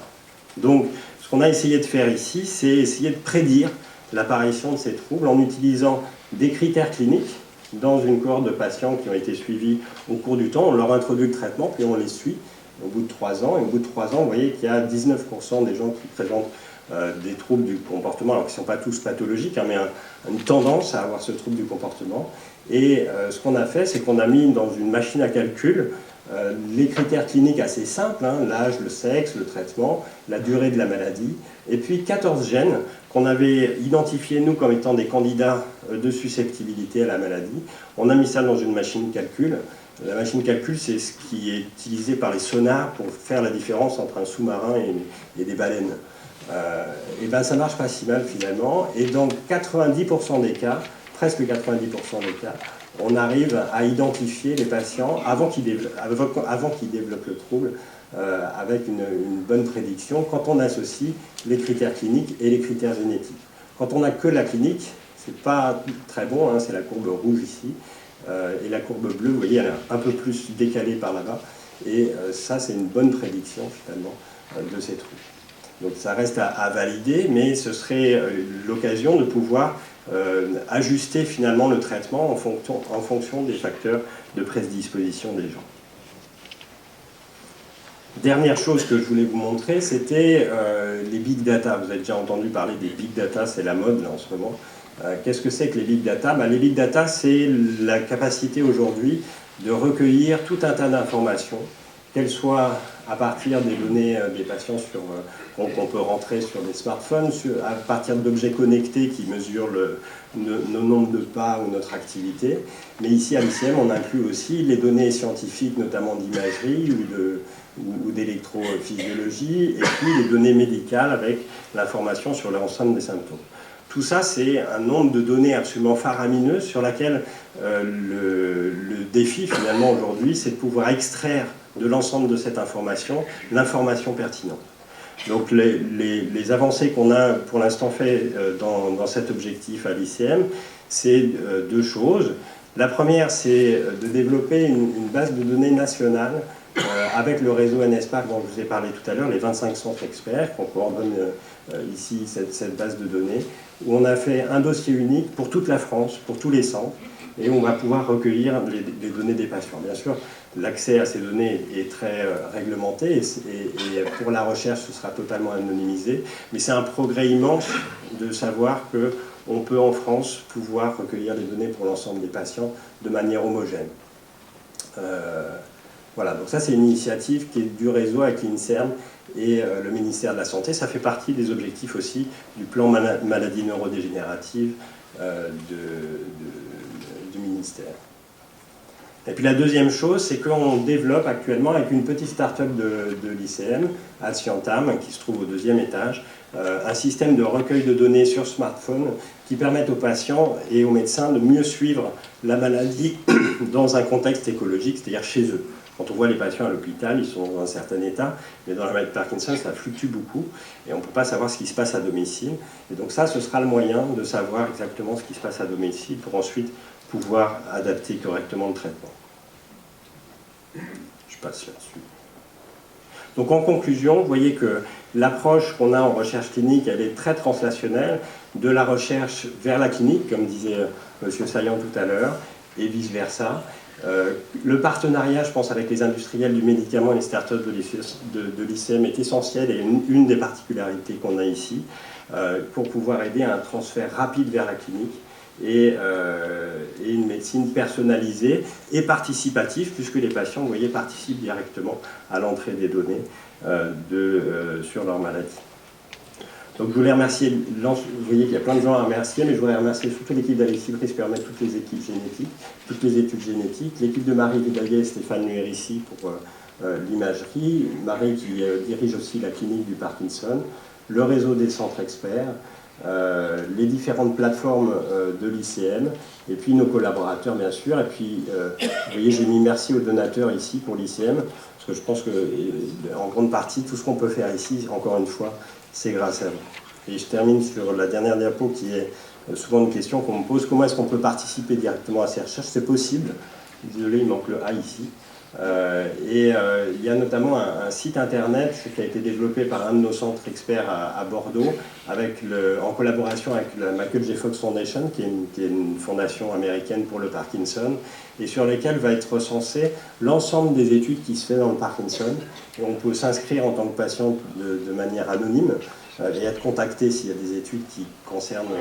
Donc, ce qu'on a essayé de faire ici, c'est essayer de prédire l'apparition de ces troubles en utilisant des critères cliniques dans une cohorte de patients qui ont été suivis au cours du temps. On leur introduit le traitement, puis on les suit au bout de 3 ans. Et au bout de 3 ans, vous voyez qu'il y a 19% des gens qui présentent des troubles du comportement, alors qu'ils ne sont pas tous pathologiques, hein, mais une tendance à avoir ce trouble du comportement. Et ce qu'on a fait, c'est qu'on a mis dans une machine à calcul les critères cliniques assez simples, hein, l'âge, le sexe, le traitement, la durée de la maladie, et puis 14 gènes qu'on avait identifiés, nous, comme étant des candidats de susceptibilité à la maladie. On a mis ça dans une machine calcul. La machine calcul, c'est ce qui est utilisé par les sonars pour faire la différence entre un sous-marin et des baleines. Et bien ça marche pas si mal finalement, et dans 90% des cas, presque 90% des cas, on arrive à identifier les patients avant qu'ils développent le trouble, avec une bonne prédiction, quand on associe les critères cliniques et les critères génétiques. Quand on n'a que la clinique, c'est pas très bon, hein, c'est la courbe rouge ici, et la courbe bleue, vous voyez, elle est un peu plus décalée par là-bas, et ça c'est une bonne prédiction finalement de ces troubles. Donc ça reste à valider, mais ce serait l'occasion de pouvoir ajuster finalement le traitement en fonction des facteurs de prédisposition des gens. Dernière chose que je voulais vous montrer, c'était les big data. Vous avez déjà entendu parler des big data, c'est la mode là en ce moment. Qu'est-ce que c'est que les big data? Les big data, c'est la capacité aujourd'hui de recueillir tout un tas d'informations, qu'elles soient à partir des données des patients qu'on peut rentrer sur des smartphones, à partir d'objets connectés qui mesurent nos nombres de pas ou notre activité. Mais ici à l'ICM, on inclut aussi les données scientifiques, notamment d'imagerie ou d'électrophysiologie, et puis les données médicales avec l'information sur l'ensemble des symptômes. Tout ça, c'est un nombre de données absolument faramineux sur laquelle le défi, finalement, aujourd'hui, c'est de pouvoir extraire de l'ensemble de cette information l'information pertinente. Donc les avancées qu'on a pour l'instant fait dans cet objectif à l'ICM, c'est deux choses. La première, c'est de développer une base de données nationale avec le réseau NSPAC dont je vous ai parlé tout à l'heure, les 25 centres experts qu'on coordonne ici, cette base de données, où on a fait un dossier unique pour toute la France, pour tous les centres, et on va pouvoir recueillir les données des patients. Bien sûr, l'accès à ces données est très réglementé, et pour la recherche, ce sera totalement anonymisé, mais c'est un progrès immense de savoir qu'on peut en France pouvoir recueillir les données pour l'ensemble des patients de manière homogène. Voilà, donc ça c'est une initiative qui est du réseau avec l'INSERM et le ministère de la Santé. Ça fait partie des objectifs aussi du plan maladie neurodégénérative du ministère. Et puis la deuxième chose, c'est qu'on développe actuellement avec une petite start-up de l'ICM, Adscientam, qui se trouve au 2e étage, un système de recueil de données sur smartphone qui permet aux patients et aux médecins de mieux suivre la maladie dans un contexte écologique, c'est-à-dire chez eux. Quand on voit les patients à l'hôpital, ils sont dans un certain état, mais dans la maladie de Parkinson, ça fluctue beaucoup, et on ne peut pas savoir ce qui se passe à domicile. Et donc ça, ce sera le moyen de savoir exactement ce qui se passe à domicile pour ensuite pouvoir adapter correctement le traitement. Je passe là-dessus. Donc en conclusion, vous voyez que l'approche qu'on a en recherche clinique, elle est très translationnelle, de la recherche vers la clinique, comme disait M. Saillant tout à l'heure, et vice-versa. Le partenariat, je pense, avec les industriels du médicament et les startups de l'ICM est essentiel et une des particularités qu'on a ici pour pouvoir aider à un transfert rapide vers la clinique et une médecine personnalisée et participative, puisque les patients, vous voyez, participent directement à l'entrée des données sur leur maladie. Donc je voulais remercier, vous voyez qu'il y a plein de gens à remercier, mais je voudrais remercier surtout l'équipe d'Alexis Brice qui permet toutes les équipes génétiques, toutes les études génétiques, l'équipe de Marie Vidaillet et Stéphane Nuerici pour l'imagerie, Marie qui dirige aussi la clinique du Parkinson, le réseau des centres experts, les différentes plateformes de l'ICM, et puis nos collaborateurs bien sûr, et puis vous voyez j'ai mis merci aux donateurs ici pour l'ICM, parce que je pense que en grande partie tout ce qu'on peut faire ici, encore une fois, c'est grâce à vous. Et je termine sur la dernière diapo qui est souvent une question qu'on me pose, comment est-ce qu'on peut participer directement à ces recherches? C'est possible, désolé il manque le A ici. Il y a notamment un site internet qui a été développé par un de nos centres experts à Bordeaux en collaboration avec la Michael J. Fox Foundation qui est une fondation américaine pour le Parkinson et sur lesquelles va être recensé l'ensemble des études qui se fait dans le Parkinson et on peut s'inscrire en tant que patient de manière anonyme et être contacté s'il y a des études qui concernent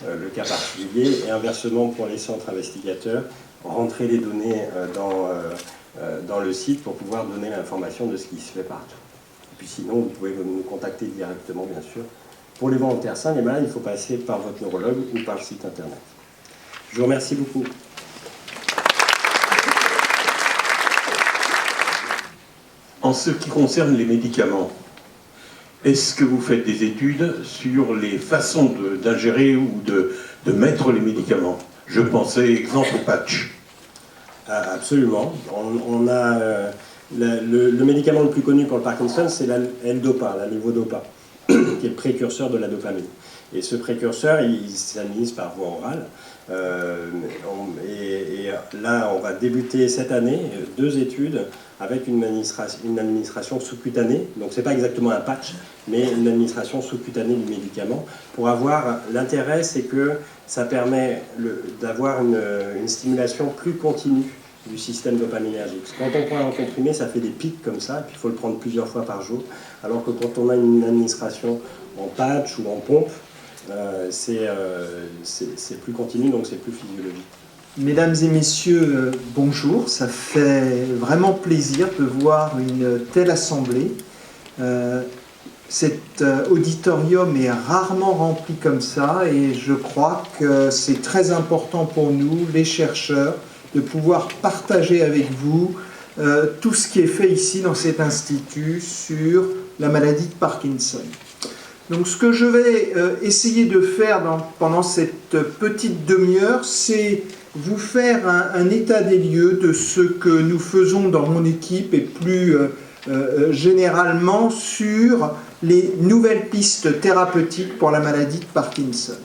le cas particulier et inversement pour les centres investigateurs rentrer les données dans le site pour pouvoir donner l'information de ce qui se fait partout. Et puis sinon, vous pouvez nous contacter directement, bien sûr. Pour les volontaires sains, les malades, il faut passer par votre neurologue ou par le site internet. Je vous remercie beaucoup. En ce qui concerne les médicaments, est-ce que vous faites des études sur les façons d'ingérer ou de mettre les médicaments? Je pensais, exemple, au patch. Absolument. On a le médicament le plus connu pour le Parkinson, c'est la L-Dopa, la levodopa, qui est le précurseur de la dopamine. Et ce précurseur, il s'administre par voie orale. Et là, on va débuter cette année 2 études avec une administration sous-cutanée. Donc, ce n'est pas exactement un patch, mais une administration sous-cutanée du médicament. Pour avoir l'intérêt, c'est que ça permet d'avoir une stimulation plus continue du système dopaminergique. Quand on prend un comprimé, ça fait des pics comme ça, et puis il faut le prendre plusieurs fois par jour. Alors que quand on a une administration en patch ou en pompe, c'est plus continu, donc c'est plus physiologique. Mesdames et messieurs, bonjour. Ça fait vraiment plaisir de voir une telle assemblée. Cet auditorium est rarement rempli comme ça et je crois que c'est très important pour nous, les chercheurs, de pouvoir partager avec vous tout ce qui est fait ici dans cet institut sur la maladie de Parkinson. Donc ce que je vais essayer de faire pendant cette petite demi-heure, c'est vous faire un état des lieux de ce que nous faisons dans mon équipe et plus généralement sur les nouvelles pistes thérapeutiques pour la maladie de Parkinson.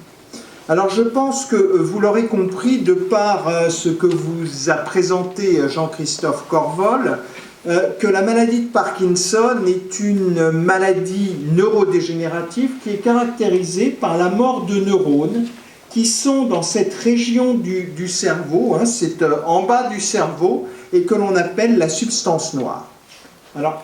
Alors je pense que vous l'aurez compris de par ce que vous a présenté Jean-Christophe Corvol, que la maladie de Parkinson est une maladie neurodégénérative qui est caractérisée par la mort de neurones qui sont dans cette région du cerveau, hein, c'est en bas du cerveau, et que l'on appelle la substance noire. Alors,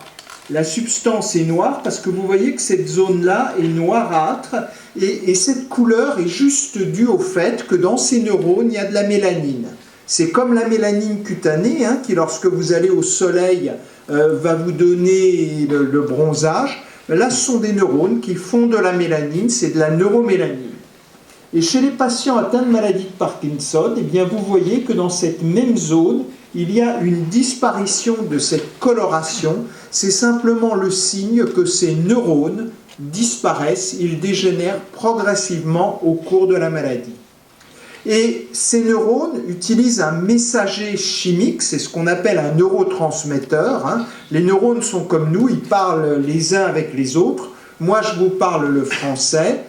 la substance est noire parce que vous voyez que cette zone-là est noirâtre, et cette couleur est juste due au fait que dans ces neurones, il y a de la mélanine. C'est comme la mélanine cutanée, hein, qui lorsque vous allez au soleil va vous donner le bronzage. Là, ce sont des neurones qui font de la mélanine, c'est de la neuromélanine. Et chez les patients atteints de maladie de Parkinson, eh bien, vous voyez que dans cette même zone, il y a une disparition de cette coloration. C'est simplement le signe que ces neurones disparaissent, ils dégénèrent progressivement au cours de la maladie. Et ces neurones utilisent un messager chimique, c'est ce qu'on appelle un neurotransmetteur. Hein. Les neurones sont comme nous, ils parlent les uns avec les autres. Moi, je vous parle le français.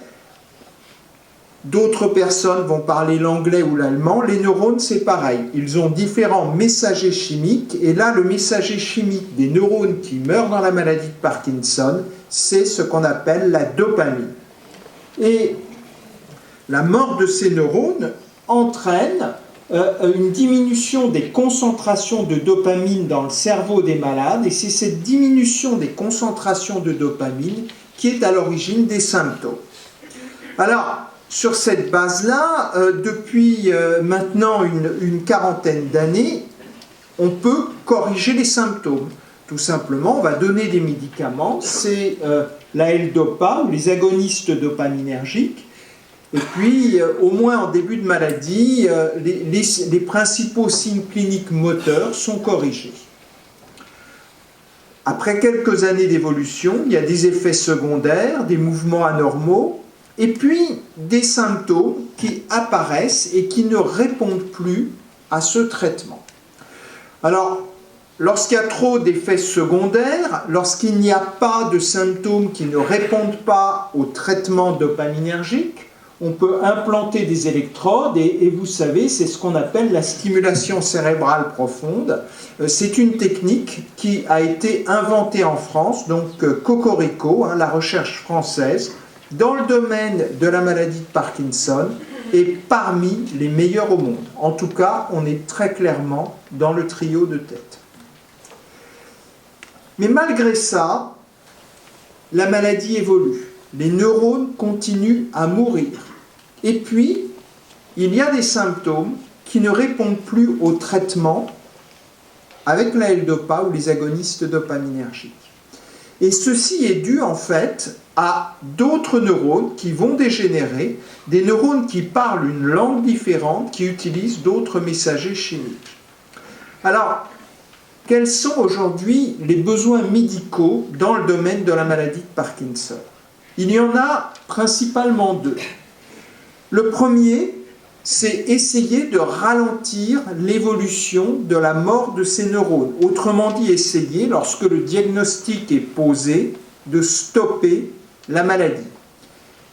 D'autres personnes vont parler l'anglais ou l'allemand. Les neurones, c'est pareil. Ils ont différents messagers chimiques. Et là, le messager chimique des neurones qui meurent dans la maladie de Parkinson, c'est ce qu'on appelle la dopamine. Et la mort de ces neurones entraîne une diminution des concentrations de dopamine dans le cerveau des malades. Et c'est cette diminution des concentrations de dopamine qui est à l'origine des symptômes. Alors, sur cette base-là, depuis maintenant une quarantaine d'années, on peut corriger les symptômes. Tout simplement, on va donner des médicaments, c'est la L-Dopa ou les agonistes dopaminergiques. Et puis, au moins en début de maladie, les principaux signes cliniques moteurs sont corrigés. Après quelques années d'évolution, il y a des effets secondaires, des mouvements anormaux, et puis des symptômes qui apparaissent et qui ne répondent plus à ce traitement. Alors, lorsqu'il y a trop d'effets secondaires, lorsqu'il n'y a pas de symptômes qui ne répondent pas au traitement dopaminergique, on peut implanter des électrodes et vous savez, c'est ce qu'on appelle la stimulation cérébrale profonde. C'est une technique qui a été inventée en France, donc Cocorico, hein, la recherche française, dans le domaine de la maladie de Parkinson est parmi les meilleurs au monde. En tout cas, on est très clairement dans le trio de tête. Mais malgré ça, la maladie évolue. Les neurones continuent à mourir. Et puis, il y a des symptômes qui ne répondent plus au traitement avec la L-Dopa ou les agonistes dopaminergiques. Et ceci est dû en fait à d'autres neurones qui vont dégénérer, des neurones qui parlent une langue différente, qui utilisent d'autres messagers chimiques. Alors, quels sont aujourd'hui les besoins médicaux dans le domaine de la maladie de Parkinson? Il y en a principalement deux. Le premier, c'est essayer de ralentir l'évolution de la mort de ces neurones. Autrement dit, essayer, lorsque le diagnostic est posé, de stopper la maladie.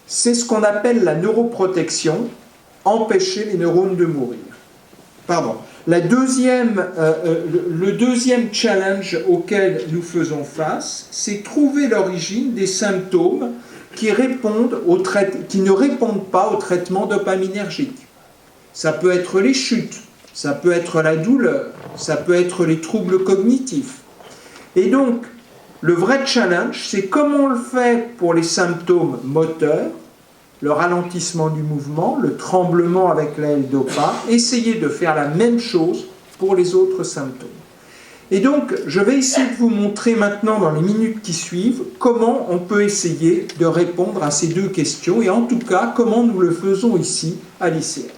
C'est ce qu'on appelle la neuroprotection, empêcher les neurones de mourir. Pardon. Le deuxième challenge auquel nous faisons face, c'est trouver l'origine des symptômes qui ne répondent pas au traitement dopaminergique. Ça peut être les chutes, ça peut être la douleur, ça peut être les troubles cognitifs. Et donc, le vrai challenge, c'est comment on le fait pour les symptômes moteurs, le ralentissement du mouvement, le tremblement avec la L-Dopa, essayer de faire la même chose pour les autres symptômes. Et donc, je vais essayer de vous montrer maintenant, dans les minutes qui suivent, comment on peut essayer de répondre à ces deux questions, et en tout cas, comment nous le faisons ici à l'ICM.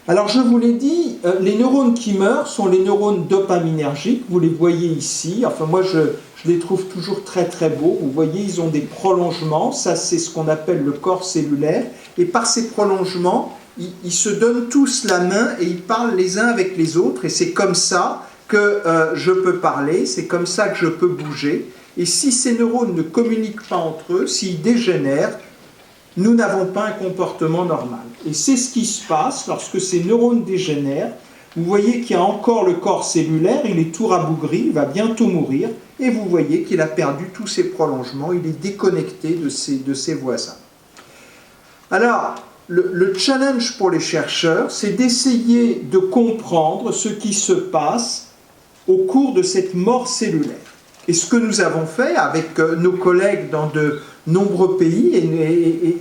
Alors je vous l'ai dit, les neurones qui meurent sont les neurones dopaminergiques, vous les voyez ici, enfin moi je les trouve toujours très très beaux, vous voyez ils ont des prolongements, ça c'est ce qu'on appelle le corps cellulaire, et par ces prolongements, ils se donnent tous la main et ils parlent les uns avec les autres, et c'est comme ça que je peux parler, c'est comme ça que je peux bouger, et si ces neurones ne communiquent pas entre eux, s'ils dégénèrent, nous n'avons pas un comportement normal. Et c'est ce qui se passe lorsque ces neurones dégénèrent. Vous voyez qu'il y a encore le corps cellulaire, il est tout rabougri, il va bientôt mourir, et vous voyez qu'il a perdu tous ses prolongements, il est déconnecté de ses voisins. Alors, le challenge pour les chercheurs, c'est d'essayer de comprendre ce qui se passe au cours de cette mort cellulaire. Et ce que nous avons fait avec nos collègues dans de nombreux pays,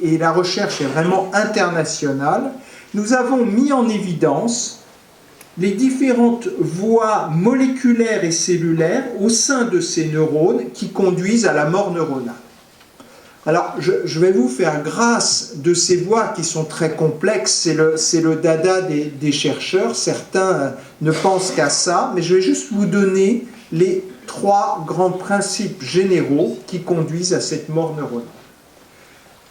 et la recherche est vraiment internationale, nous avons mis en évidence les différentes voies moléculaires et cellulaires au sein de ces neurones qui conduisent à la mort neuronale. Alors, je vais vous faire grâce de ces voies qui sont très complexes, c'est le dada des chercheurs, certains ne pensent qu'à ça, mais je vais juste vous donner les 3 grands principes généraux qui conduisent à cette mort neuronale.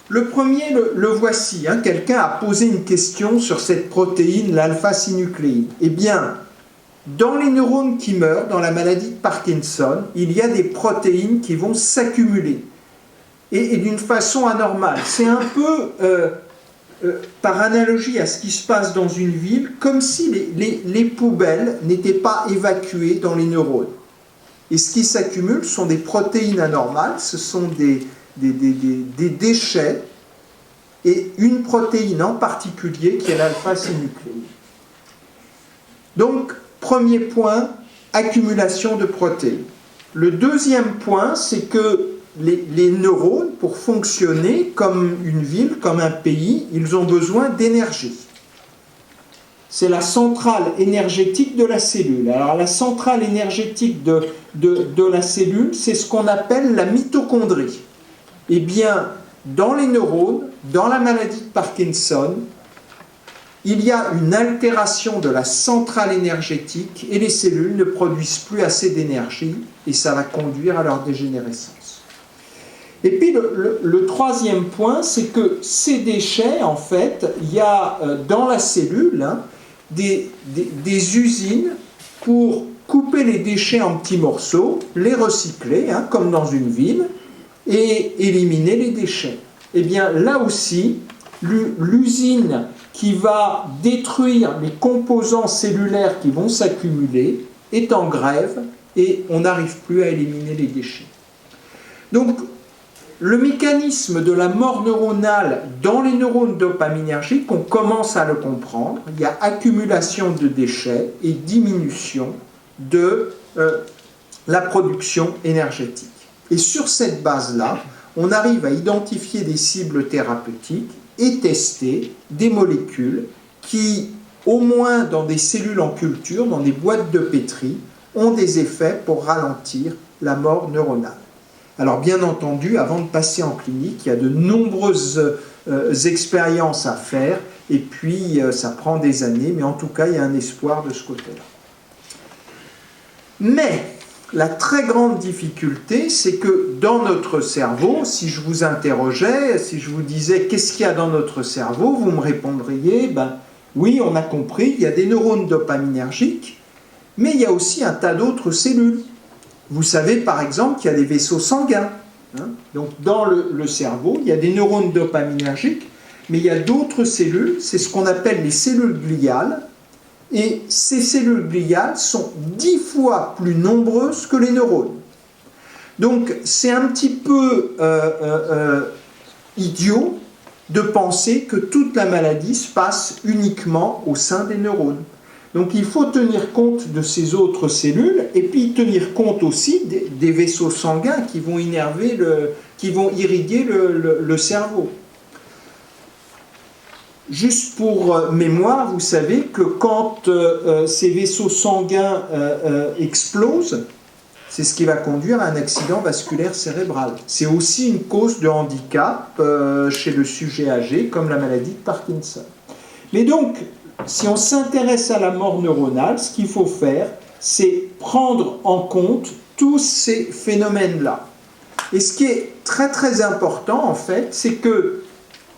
Le premier, le voici. Quelqu'un a posé une question sur cette protéine, l'alpha-synucléine. Eh bien, dans les neurones qui meurent, dans la maladie de Parkinson, il y a des protéines qui vont s'accumuler. Et d'une façon anormale. C'est un peu, par analogie à ce qui se passe dans une ville, comme si les poubelles n'étaient pas évacuées dans les neurones. Et ce qui s'accumule sont des protéines anormales, ce sont des déchets, et une protéine en particulier qui est l'alpha-synucléine. Donc, premier point, accumulation de protéines. Le deuxième point, c'est que les neurones, pour fonctionner comme une ville, comme un pays, ils ont besoin d'énergie. C'est la centrale énergétique de la cellule. Alors la centrale énergétique de la cellule, c'est ce qu'on appelle la mitochondrie. Eh bien, dans les neurones, dans la maladie de Parkinson, il y a une altération de la centrale énergétique et les cellules ne produisent plus assez d'énergie et ça va conduire à leur dégénérescence. Et puis le troisième point, c'est que ces déchets, en fait, il y a dans la cellule des usines pour couper les déchets en petits morceaux, les recycler, comme dans une ville, et éliminer les déchets. Eh bien, là aussi, l'usine qui va détruire les composants cellulaires qui vont s'accumuler est en grève et on n'arrive plus à éliminer les déchets. Donc, le mécanisme de la mort neuronale dans les neurones dopaminergiques, on commence à le comprendre. Il y a accumulation de déchets et diminution de la production énergétique. Et sur cette base-là, on arrive à identifier des cibles thérapeutiques et tester des molécules qui, au moins dans des cellules en culture, dans des boîtes de pétri, ont des effets pour ralentir la mort neuronale. Alors bien entendu, avant de passer en clinique, il y a de nombreuses expériences à faire et puis ça prend des années, mais en tout cas, il y a un espoir de ce côté-là. Mais la très grande difficulté, c'est que dans notre cerveau, si je vous interrogeais, si je vous disais qu'est-ce qu'il y a dans notre cerveau, vous me répondriez, oui, on a compris, il y a des neurones dopaminergiques, mais il y a aussi un tas d'autres cellules. Vous savez par exemple qu'il y a des vaisseaux sanguins. Donc dans le cerveau, il y a des neurones dopaminergiques, mais il y a d'autres cellules, c'est ce qu'on appelle les cellules gliales, et ces cellules gliales sont 10 fois plus nombreuses que les neurones. Donc c'est un petit peu idiot de penser que toute la maladie se passe uniquement au sein des neurones. Donc il faut tenir compte de ces autres cellules et puis tenir compte aussi des vaisseaux sanguins qui vont irriguer le cerveau. Juste pour mémoire, vous savez que quand ces vaisseaux sanguins explosent, c'est ce qui va conduire à un accident vasculaire cérébral. C'est aussi une cause de handicap chez le sujet âgé, comme la maladie de Parkinson. Mais donc, si on s'intéresse à la mort neuronale, ce qu'il faut faire, c'est prendre en compte tous ces phénomènes-là. Et ce qui est très très important, en fait, c'est que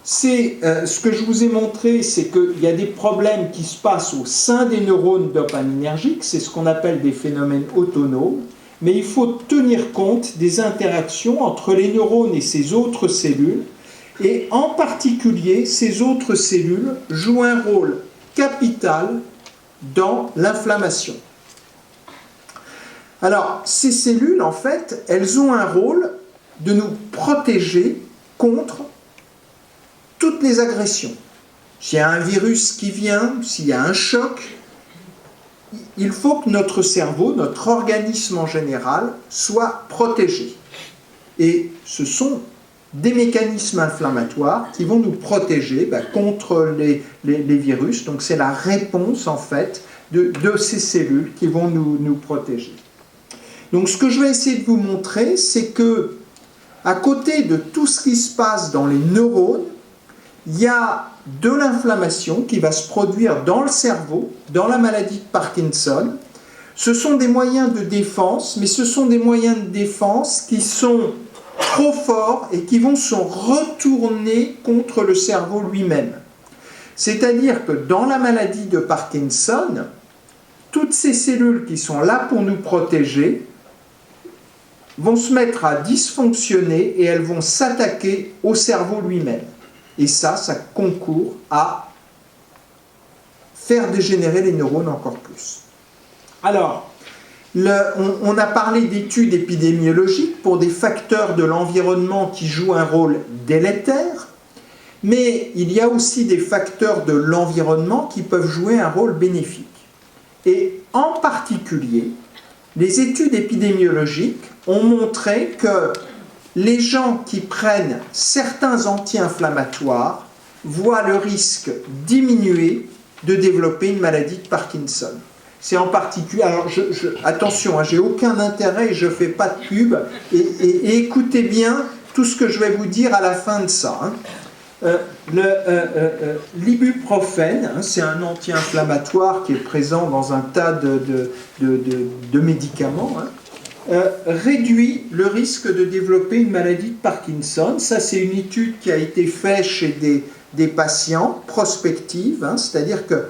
ce que je vous ai montré, c'est qu'il y a des problèmes qui se passent au sein des neurones dopaminergiques, c'est ce qu'on appelle des phénomènes autonomes, mais il faut tenir compte des interactions entre les neurones et ces autres cellules, et en particulier, ces autres cellules jouent un rôle capital dans l'inflammation. Alors, ces cellules, en fait, elles ont un rôle de nous protéger contre toutes les agressions. S'il y a un virus qui vient, s'il y a un choc, il faut que notre cerveau, notre organisme en général, soit protégé. Et ce sont des mécanismes inflammatoires qui vont nous protéger contre les virus. Donc c'est la réponse, en fait, de ces cellules qui vont nous protéger. Donc ce que je vais essayer de vous montrer, c'est que à côté de tout ce qui se passe dans les neurones, il y a de l'inflammation qui va se produire dans le cerveau, dans la maladie de Parkinson. Ce sont des moyens de défense, mais ce sont des moyens de défense qui sont trop forts et qui vont se retourner contre le cerveau lui-même. C'est-à-dire que dans la maladie de Parkinson, toutes ces cellules qui sont là pour nous protéger vont se mettre à dysfonctionner et elles vont s'attaquer au cerveau lui-même. Et ça concourt à faire dégénérer les neurones encore plus. Alors, on a parlé d'études épidémiologiques pour des facteurs de l'environnement qui jouent un rôle délétère, mais il y a aussi des facteurs de l'environnement qui peuvent jouer un rôle bénéfique. Et en particulier, les études épidémiologiques ont montré que les gens qui prennent certains anti-inflammatoires voient le risque diminuer de développer une maladie de Parkinson. C'est en particulier, alors attention, j'ai aucun intérêt et je ne fais pas de pub, et écoutez bien tout ce que je vais vous dire à la fin de ça. L'ibuprofène, c'est un anti-inflammatoire qui est présent dans un tas de médicaments, réduit le risque de développer une maladie de Parkinson. Ça, c'est une étude qui a été faite chez des patients prospective, c'est-à-dire que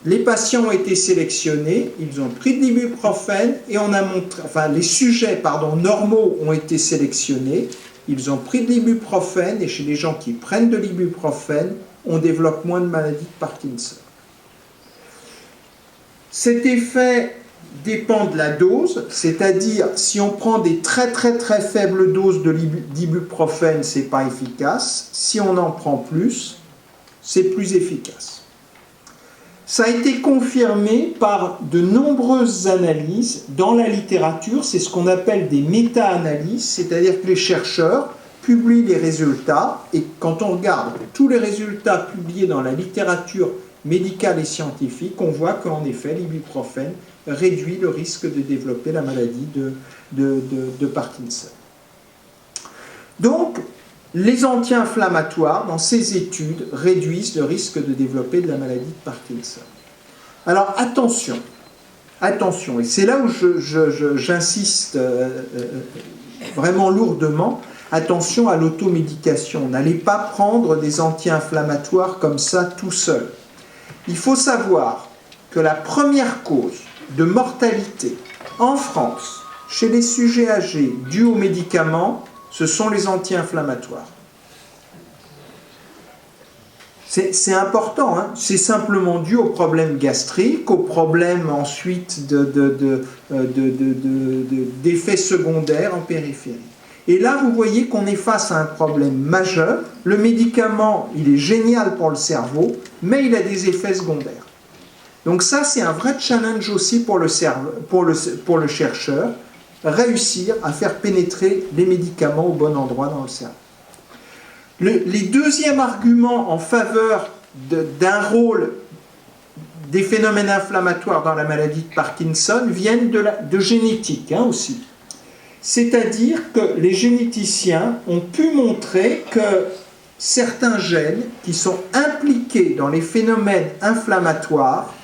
les patients ont été sélectionnés, ils ont pris de l'ibuprofène et on a montré, les sujets normaux ont été sélectionnés, ils ont pris de l'ibuprofène et chez les gens qui prennent de l'ibuprofène, on développe moins de maladies de Parkinson. Cet effet dépend de la dose, c'est-à-dire si on prend des très très très faibles doses d'ibuprofène, c'est pas efficace. Si on en prend plus, c'est plus efficace. Ça a été confirmé par de nombreuses analyses dans la littérature, c'est ce qu'on appelle des méta-analyses, c'est-à-dire que les chercheurs publient les résultats, et quand on regarde tous les résultats publiés dans la littérature médicale et scientifique, on voit qu'en effet l'ibuprofène réduit le risque de développer la maladie de Parkinson. Donc, les anti-inflammatoires, dans ces études, réduisent le risque de développer de la maladie de Parkinson. Alors, attention, et c'est là où j'insiste vraiment lourdement, attention à l'automédication. N'allez pas prendre des anti-inflammatoires comme ça tout seul. Il faut savoir que la première cause de mortalité en France, chez les sujets âgés dus aux médicaments, ce sont les anti-inflammatoires. C'est important, c'est simplement dû aux problèmes gastriques, aux problèmes ensuite d'effets secondaires en périphérie. Et là, vous voyez qu'on est face à un problème majeur. Le médicament, il est génial pour le cerveau, mais il a des effets secondaires. Donc ça, c'est un vrai challenge aussi pour le chercheur, réussir à faire pénétrer les médicaments au bon endroit dans le cerveau. Les deuxièmes arguments en faveur d'un rôle des phénomènes inflammatoires dans la maladie de Parkinson viennent de génétique aussi. C'est-à-dire que les généticiens ont pu montrer que certains gènes qui sont impliqués dans les phénomènes inflammatoires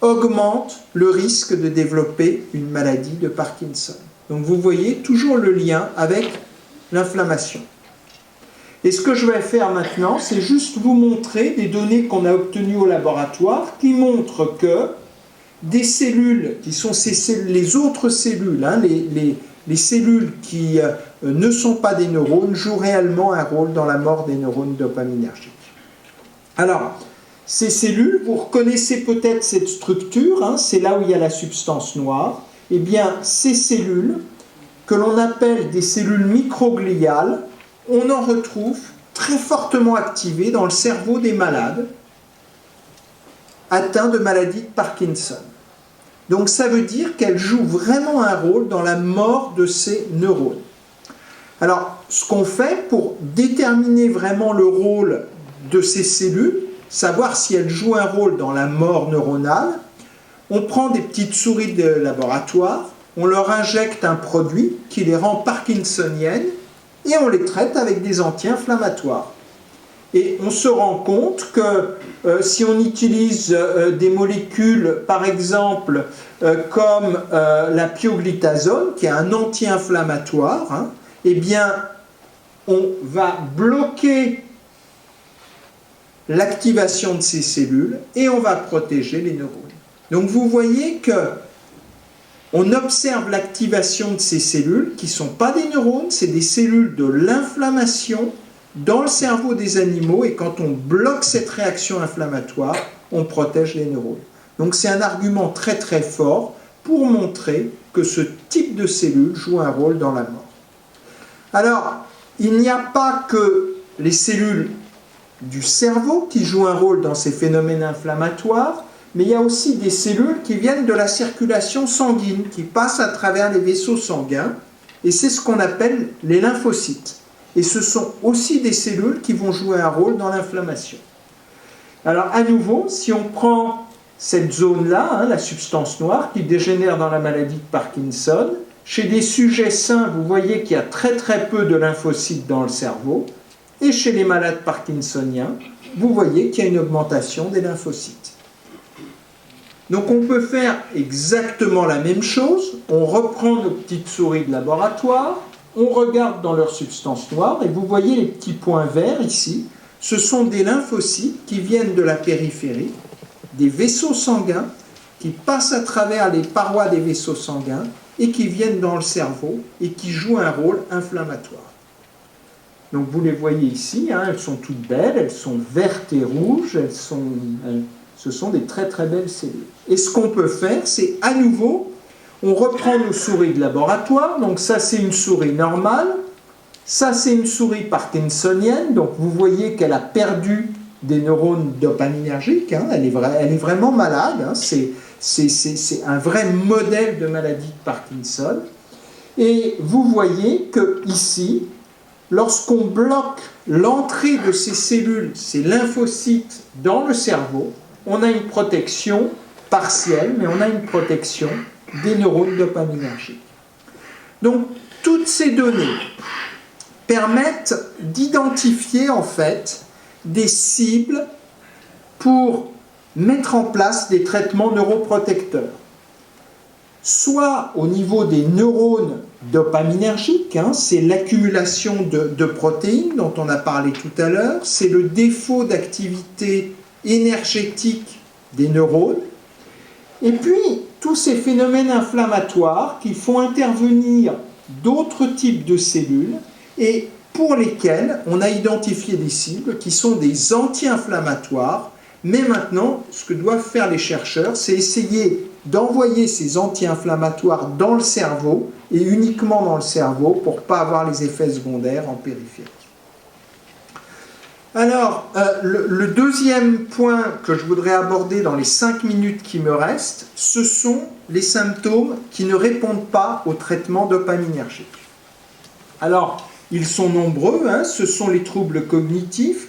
augmentent le risque de développer une maladie de Parkinson. Donc vous voyez toujours le lien avec l'inflammation. Et ce que je vais faire maintenant, c'est juste vous montrer des données qu'on a obtenues au laboratoire qui montrent que des cellules, qui sont les autres cellules, hein, les cellules qui ne sont pas des neurones, jouent réellement un rôle dans la mort des neurones dopaminergiques. Alors, ces cellules, vous reconnaissez peut-être cette structure, hein, c'est là où il y a la substance noire. Eh bien, ces cellules, que l'on appelle des cellules microgliales, on en retrouve très fortement activées dans le cerveau des malades atteints de maladie de Parkinson. Donc ça veut dire qu'elles jouent vraiment un rôle dans la mort de ces neurones. Alors, ce qu'on fait pour déterminer vraiment le rôle de ces cellules, savoir si elles jouent un rôle dans la mort neuronale, on prend des petites souris de laboratoire, on leur injecte un produit qui les rend parkinsoniennes et on les traite avec des anti-inflammatoires. Et on se rend compte que si on utilise des molécules, par exemple, comme la pioglitazone, qui est un anti-inflammatoire, hein, eh bien, on va bloquer l'activation de ces cellules et on va protéger les neurones. Donc vous voyez que on observe l'activation de ces cellules qui ne sont pas des neurones, c'est des cellules de l'inflammation dans le cerveau des animaux, et quand on bloque cette réaction inflammatoire, on protège les neurones. Donc c'est un argument très très fort pour montrer que ce type de cellules joue un rôle dans la mort. Alors, il n'y a pas que les cellules du cerveau qui jouent un rôle dans ces phénomènes inflammatoires, mais il y a aussi des cellules qui viennent de la circulation sanguine, qui passent à travers les vaisseaux sanguins, et c'est ce qu'on appelle les lymphocytes. Et ce sont aussi des cellules qui vont jouer un rôle dans l'inflammation. Alors à nouveau, si on prend cette zone-là, hein, la substance noire qui dégénère dans la maladie de Parkinson, chez des sujets sains, vous voyez qu'il y a très très peu de lymphocytes dans le cerveau, et chez les malades parkinsoniens, vous voyez qu'il y a une augmentation des lymphocytes. Donc on peut faire exactement la même chose, on reprend nos petites souris de laboratoire, on regarde dans leur substance noire, et vous voyez les petits points verts ici, ce sont des lymphocytes qui viennent de la périphérie, des vaisseaux sanguins, qui passent à travers les parois des vaisseaux sanguins, et qui viennent dans le cerveau, et qui jouent un rôle inflammatoire. Donc vous les voyez ici, hein, elles sont toutes belles, elles sont vertes et rouges, ce sont des très très belles cellules. Et ce qu'on peut faire, c'est à nouveau, on reprend nos souris de laboratoire, donc ça c'est une souris normale, ça c'est une souris parkinsonienne, donc vous voyez qu'elle a perdu des neurones dopaminergiques, hein, elle est vraiment malade, hein, c'est un vrai modèle de maladie de Parkinson. Et vous voyez que ici, lorsqu'on bloque l'entrée de ces cellules, ces lymphocytes dans le cerveau, on a une protection partielle, mais on a une protection des neurones dopaminergiques. Donc, toutes ces données permettent d'identifier en fait des cibles pour mettre en place des traitements neuroprotecteurs. Soit au niveau des neurones dopaminergiques, hein, c'est l'accumulation de protéines dont on a parlé tout à l'heure, c'est le défaut d'activité énergétique des neurones, et puis tous ces phénomènes inflammatoires qui font intervenir d'autres types de cellules et pour lesquels on a identifié des cibles qui sont des anti-inflammatoires. Mais maintenant, ce que doivent faire les chercheurs, c'est essayer d'envoyer ces anti-inflammatoires dans le cerveau, et uniquement dans le cerveau, pour ne pas avoir les effets secondaires en périphérie. Alors, le deuxième point que je voudrais aborder dans les 5 minutes qui me restent, ce sont les symptômes qui ne répondent pas au traitement dopaminergique. Alors, ils sont nombreux, hein, ce sont les troubles cognitifs,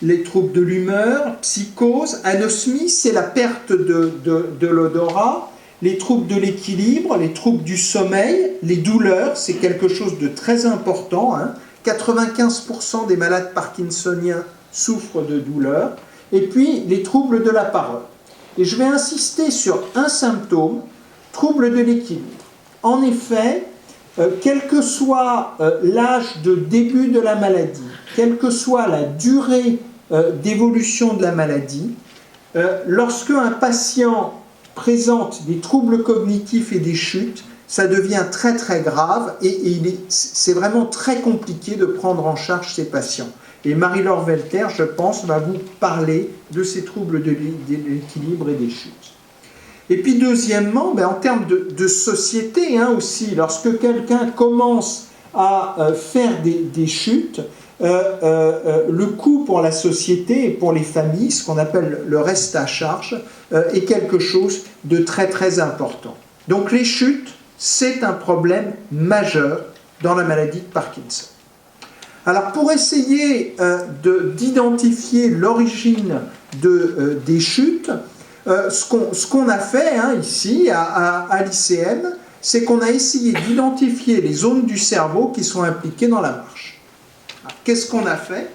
les troubles de l'humeur, psychose, anosmie, c'est la perte de l'odorat, les troubles de l'équilibre, les troubles du sommeil, les douleurs, c'est quelque chose de très important, hein. 95% des malades parkinsoniens souffrent de douleurs, et puis les troubles de la parole. Et je vais insister sur un symptôme, trouble de l'équilibre. En effet, quel que soit l'âge de début de la maladie, quelle que soit la durée d'évolution de la maladie, lorsque un patient présente des troubles cognitifs et des chutes, ça devient très très grave et c'est vraiment très compliqué de prendre en charge ces patients. Et Marie-Laure Welter, je pense, va vous parler de ces troubles de l'équilibre et des chutes. Et puis deuxièmement, en termes de société aussi, lorsque quelqu'un commence à faire des chutes, le coût pour la société et pour les familles, ce qu'on appelle le reste à charge, est quelque chose de très très important. Donc les chutes, c'est un problème majeur dans la maladie de Parkinson. Alors pour essayer d'identifier l'origine des chutes, ce qu'on a fait ici à l'ICM, c'est qu'on a essayé d'identifier les zones du cerveau qui sont impliquées dans la marche. Qu'est-ce qu'on a fait?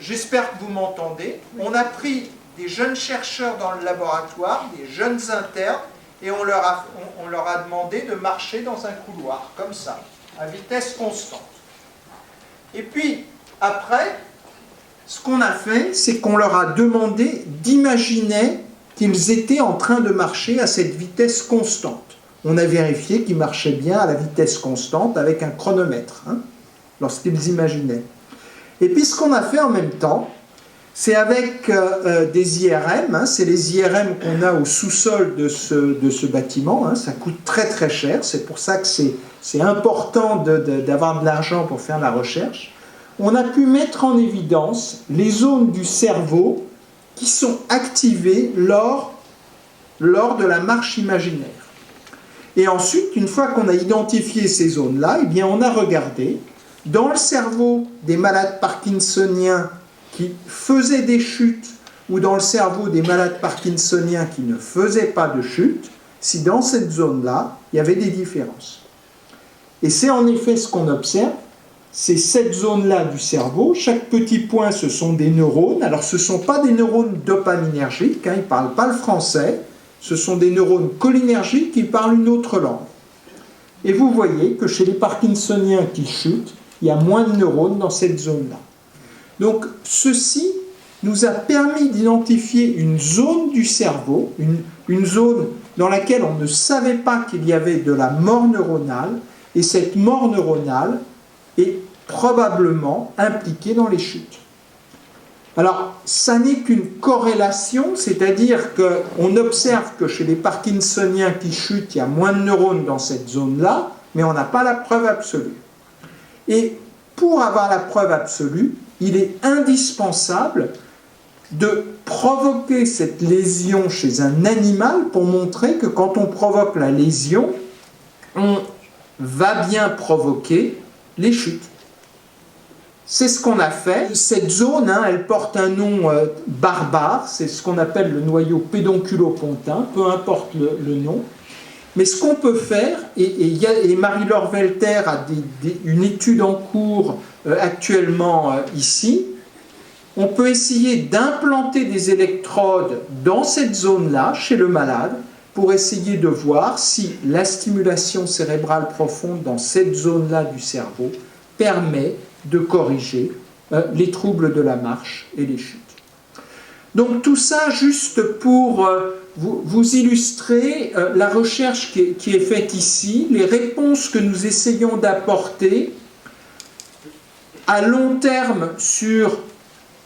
J'espère que vous m'entendez. On a pris des jeunes chercheurs dans le laboratoire, des jeunes internes, et on leur a demandé de marcher dans un couloir, comme ça, à vitesse constante. Et puis, après, ce qu'on a fait, c'est qu'on leur a demandé d'imaginer qu'ils étaient en train de marcher à cette vitesse constante. On a vérifié qu'ils marchaient bien à la vitesse constante avec un chronomètre, lorsqu'ils imaginaient. Et puis ce qu'on a fait en même temps, c'est avec des IRM, c'est les IRM qu'on a au sous-sol de ce bâtiment, ça coûte très très cher, c'est pour ça que c'est important d'avoir de l'argent pour faire la recherche. On a pu mettre en évidence les zones du cerveau qui sont activées lors de la marche imaginaire. Et ensuite, une fois qu'on a identifié ces zones-là, on a regardé dans le cerveau des malades parkinsoniens qui faisaient des chutes ou dans le cerveau des malades parkinsoniens qui ne faisaient pas de chute, si dans cette zone-là, il y avait des différences. Et c'est en effet ce qu'on observe, c'est cette zone-là du cerveau. Chaque petit point, ce sont des neurones. Alors, ce ne sont pas des neurones dopaminergiques, ils ne parlent pas le français. Ce sont des neurones cholinergiques qui parlent une autre langue. Et vous voyez que chez les parkinsoniens qui chutent, il y a moins de neurones dans cette zone-là. Donc, ceci nous a permis d'identifier une zone du cerveau, une zone dans laquelle on ne savait pas qu'il y avait de la mort neuronale, et cette mort neuronale est probablement impliquée dans les chutes. Alors, ça n'est qu'une corrélation, c'est-à-dire qu'on observe que chez les parkinsoniens qui chutent, il y a moins de neurones dans cette zone-là, mais on n'a pas la preuve absolue. Et pour avoir la preuve absolue, il est indispensable de provoquer cette lésion chez un animal pour montrer que quand on provoque la lésion, on va bien provoquer les chutes. C'est ce qu'on a fait. Cette zone, elle porte un nom barbare, c'est ce qu'on appelle le noyau pédonculopontin, peu importe le nom. Mais ce qu'on peut faire, et Marie-Laure Welter a une étude en cours actuellement ici, on peut essayer d'implanter des électrodes dans cette zone-là, chez le malade, pour essayer de voir si la stimulation cérébrale profonde dans cette zone-là du cerveau permet de corriger les troubles de la marche et les chutes. Donc tout ça juste pour vous illustrer la recherche qui est faite ici, les réponses que nous essayons d'apporter à long terme sur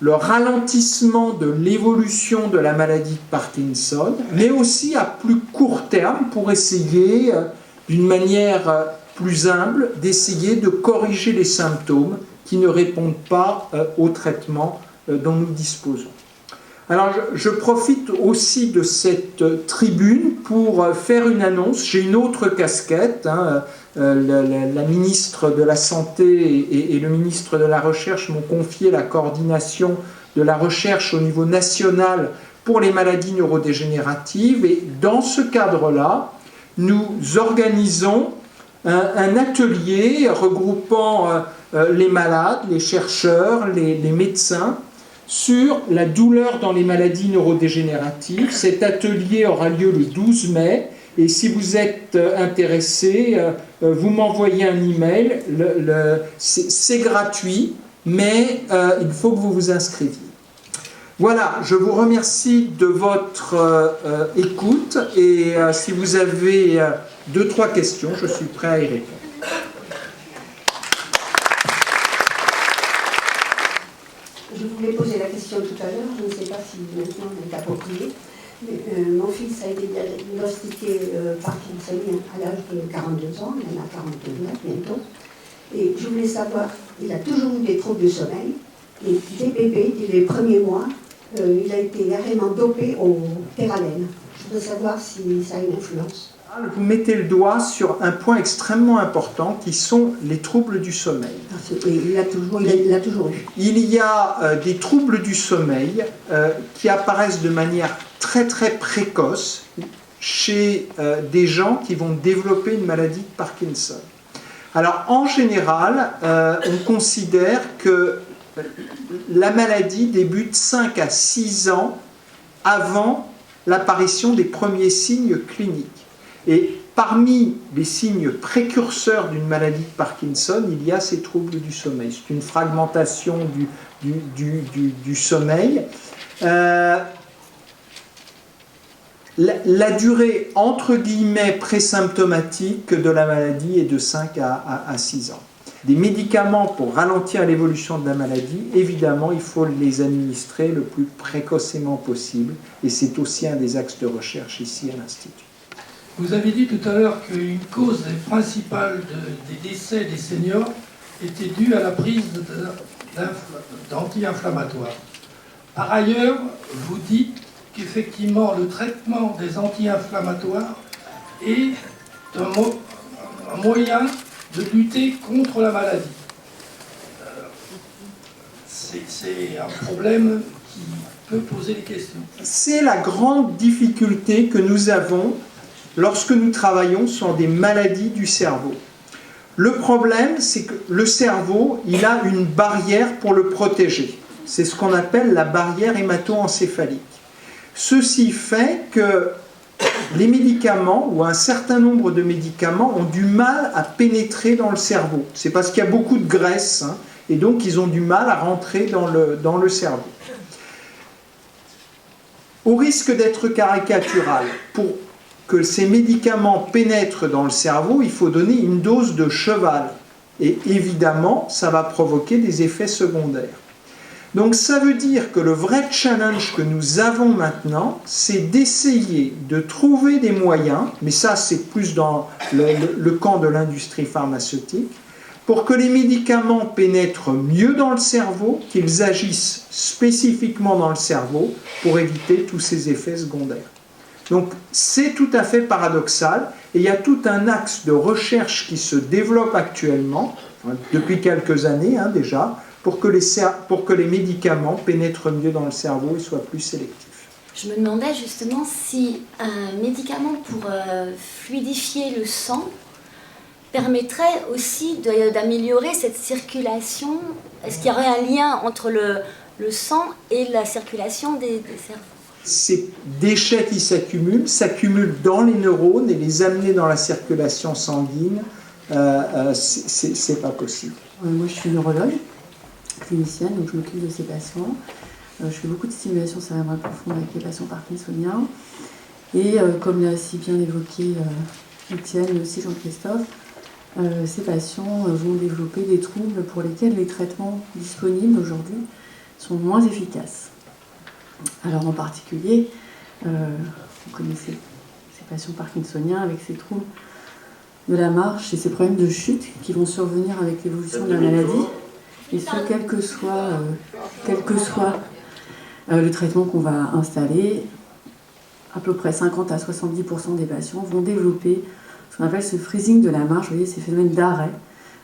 le ralentissement de l'évolution de la maladie de Parkinson, mais aussi à plus court terme pour essayer, d'une manière plus humble, d'essayer de corriger les symptômes qui ne répondent pas au traitement dont nous disposons. Alors, je profite aussi de cette tribune pour faire une annonce. J'ai une autre casquette. La ministre de la Santé et le ministre de la Recherche m'ont confié la coordination de la recherche au niveau national pour les maladies neurodégénératives. Et dans ce cadre-là, nous organisons un atelier regroupant les malades, les chercheurs, les médecins sur la douleur dans les maladies neurodégénératives. Cet atelier aura lieu le 12 mai. Et si vous êtes intéressé, vous m'envoyez un email. C'est gratuit, mais il faut que vous vous inscriviez. Voilà, je vous remercie de votre écoute. Et si vous avez 2-3 questions, je suis prêt à y répondre. Je voulais poser la question tout à l'heure, je ne sais pas si maintenant elle est appropriée. Mon fils a été diagnostiqué parkinsonien à l'âge de 42 ans, il en a 49 bientôt. Et je voulais savoir, il a toujours eu des troubles de sommeil. Et dès bébé, dès les premiers mois, il a été carrément dopé au Téralène. Je voudrais savoir si ça a une influence. Vous mettez le doigt sur un point extrêmement important qui sont les troubles du sommeil. Il l'a toujours eu. Il y a des troubles du sommeil qui apparaissent de manière très très précoce chez des gens qui vont développer une maladie de Parkinson. Alors en général, on considère que la maladie débute 5 à 6 ans avant l'apparition des premiers signes cliniques. Et parmi les signes précurseurs d'une maladie de Parkinson, il y a ces troubles du sommeil. C'est une fragmentation du sommeil. La durée, entre guillemets, présymptomatique de la maladie est de 5 à 6 ans. Des médicaments pour ralentir l'évolution de la maladie, évidemment, il faut les administrer le plus précocement possible. Et c'est aussi un des axes de recherche ici à l'Institut. Vous avez dit tout à l'heure qu'une cause principale des décès des seniors était due à la prise d'anti-inflammatoires. Par ailleurs, vous dites qu'effectivement le traitement des anti-inflammatoires est un moyen de lutter contre la maladie. C'est un problème qui peut poser des questions. C'est la grande difficulté que nous avons lorsque nous travaillons sur des maladies du cerveau. Le problème, c'est que le cerveau, il a une barrière pour le protéger. C'est ce qu'on appelle la barrière hémato-encéphalique. Ceci fait que les médicaments, ou un certain nombre de médicaments, ont du mal à pénétrer dans le cerveau. C'est parce qu'il y a beaucoup de graisse, et donc ils ont du mal à rentrer dans le cerveau. Au risque d'être caricatural, pour que ces médicaments pénètrent dans le cerveau, il faut donner une dose de cheval. Et évidemment, ça va provoquer des effets secondaires. Donc ça veut dire que le vrai challenge que nous avons maintenant, c'est d'essayer de trouver des moyens, mais ça c'est plus dans le camp de l'industrie pharmaceutique, pour que les médicaments pénètrent mieux dans le cerveau, qu'ils agissent spécifiquement dans le cerveau pour éviter tous ces effets secondaires. Donc c'est tout à fait paradoxal et il y a tout un axe de recherche qui se développe actuellement, depuis quelques années déjà, pour que les médicaments pénètrent mieux dans le cerveau et soient plus sélectifs. Je me demandais justement si un médicament pour fluidifier le sang permettrait aussi d'améliorer cette circulation. Est-ce qu'il y aurait un lien entre le sang et la circulation des cerveaux ? Ces déchets qui s'accumulent dans les neurones et les amener dans la circulation sanguine, c'est pas possible. Moi je suis neurologue, clinicienne, donc je m'occupe de ces patients. Je fais beaucoup de stimulation cérébrale profonde avec les patients parkinsoniens. Et comme l'a si bien évoqué Étienne et aussi Jean-Christophe, ces patients vont développer des troubles pour lesquels les traitements disponibles aujourd'hui sont moins efficaces. Alors en particulier, vous connaissez ces patients parkinsoniens avec ces troubles de la marche et ces problèmes de chute qui vont survenir avec l'évolution de la maladie. Et ce, quel que soit le traitement qu'on va installer, à peu près 50 à 70% des patients vont développer ce qu'on appelle ce freezing de la marche, vous voyez, ces phénomènes d'arrêt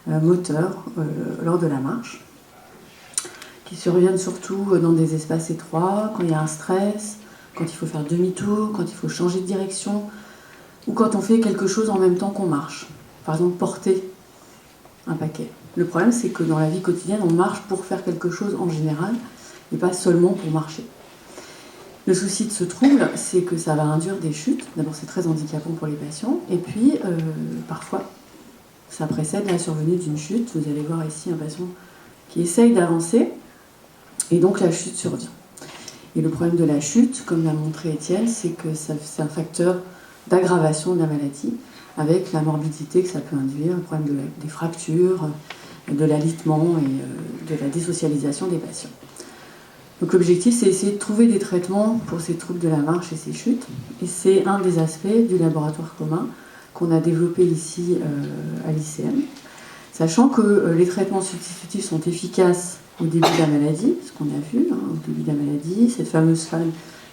moteur lors de la marche, qui surviennent surtout dans des espaces étroits, quand il y a un stress, quand il faut faire demi-tour, quand il faut changer de direction, ou quand on fait quelque chose en même temps qu'on marche. Par exemple, porter un paquet. Le problème, c'est que dans la vie quotidienne, on marche pour faire quelque chose en général, et pas seulement pour marcher. Le souci de ce trouble, c'est que ça va induire des chutes. D'abord, c'est très handicapant pour les patients, et puis parfois, ça précède la survenue d'une chute. Vous allez voir ici un patient qui essaye d'avancer, et donc la chute survient. Et le problème de la chute, comme l'a montré Étienne, c'est que c'est un facteur d'aggravation de la maladie, avec la morbidité que ça peut induire, le problème des fractures, de l'alitement et de la désocialisation des patients. Donc l'objectif, c'est essayer de trouver des traitements pour ces troubles de la marche et ces chutes. Et c'est un des aspects du laboratoire commun qu'on a développé ici à l'ICM, sachant que les traitements substitutifs sont efficaces au début de la maladie, ce qu'on a vu, au début de la maladie, cette fameuse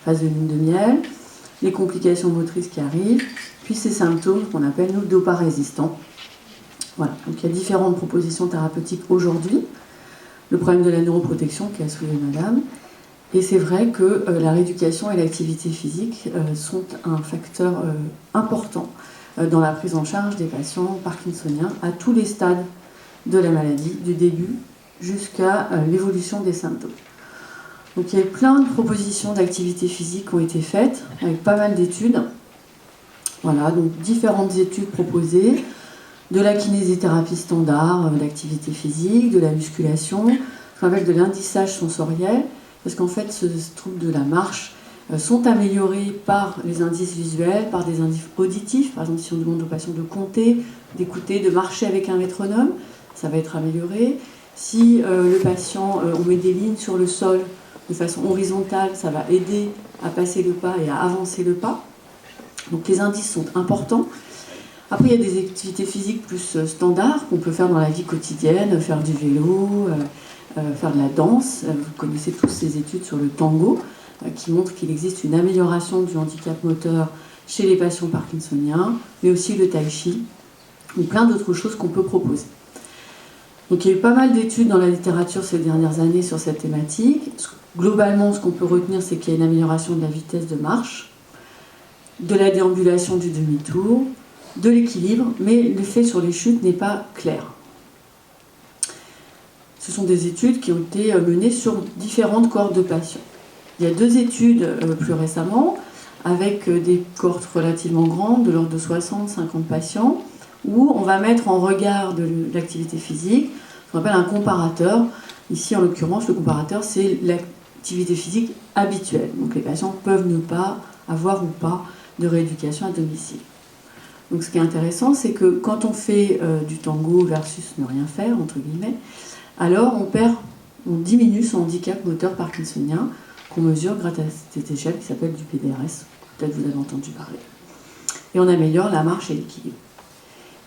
phase de lune de miel, les complications motrices qui arrivent, puis ces symptômes qu'on appelle, nous, dopa-résistants. Voilà, donc il y a différentes propositions thérapeutiques aujourd'hui. Le problème de la neuroprotection qu'a soulevé Madame, et c'est vrai que la rééducation et l'activité physique sont un facteur important dans la prise en charge des patients parkinsoniens à tous les stades de la maladie, du début jusqu'à l'évolution des symptômes. Donc il y a eu plein de propositions d'activité physique qui ont été faites, avec pas mal d'études. Voilà, donc différentes études proposées, de la kinésithérapie standard, d'activité physique, de la musculation, ce qu'on appelle de l'indissage sensoriel, parce qu'en fait, ce trouble de la marche sont améliorés par les indices visuels, par des indices auditifs. Par exemple, si on demande aux patients de compter, d'écouter, de marcher avec un métronome, ça va être amélioré. Si le patient, on met des lignes sur le sol de façon horizontale, ça va aider à passer le pas et à avancer le pas. Donc les indices sont importants. Après, il y a des activités physiques plus standards qu'on peut faire dans la vie quotidienne, faire du vélo, faire de la danse. Vous connaissez tous ces études sur le tango qui montrent qu'il existe une amélioration du handicap moteur chez les patients parkinsoniens, mais aussi le tai chi, ou plein d'autres choses qu'on peut proposer. Donc il y a eu pas mal d'études dans la littérature ces dernières années sur cette thématique. Globalement, ce qu'on peut retenir, c'est qu'il y a une amélioration de la vitesse de marche, de la déambulation du demi-tour, de l'équilibre, mais l'effet sur les chutes n'est pas clair. Ce sont des études qui ont été menées sur différentes cohortes de patients. Il y a 2 études plus récemment, avec des cohortes relativement grandes, de l'ordre de 60-50 patients, où on va mettre en regard de l'activité physique ce qu'on appelle un comparateur. Ici, en l'occurrence, le comparateur, c'est l'activité physique habituelle. Donc les patients peuvent ne pas avoir ou pas de rééducation à domicile. Donc ce qui est intéressant, c'est que quand on fait du tango versus ne rien faire, entre guillemets, alors on diminue son handicap moteur parkinsonien qu'on mesure grâce à cette échelle qui s'appelle du PDRS. Peut-être vous avez entendu parler. Et on améliore la marche et l'équilibre.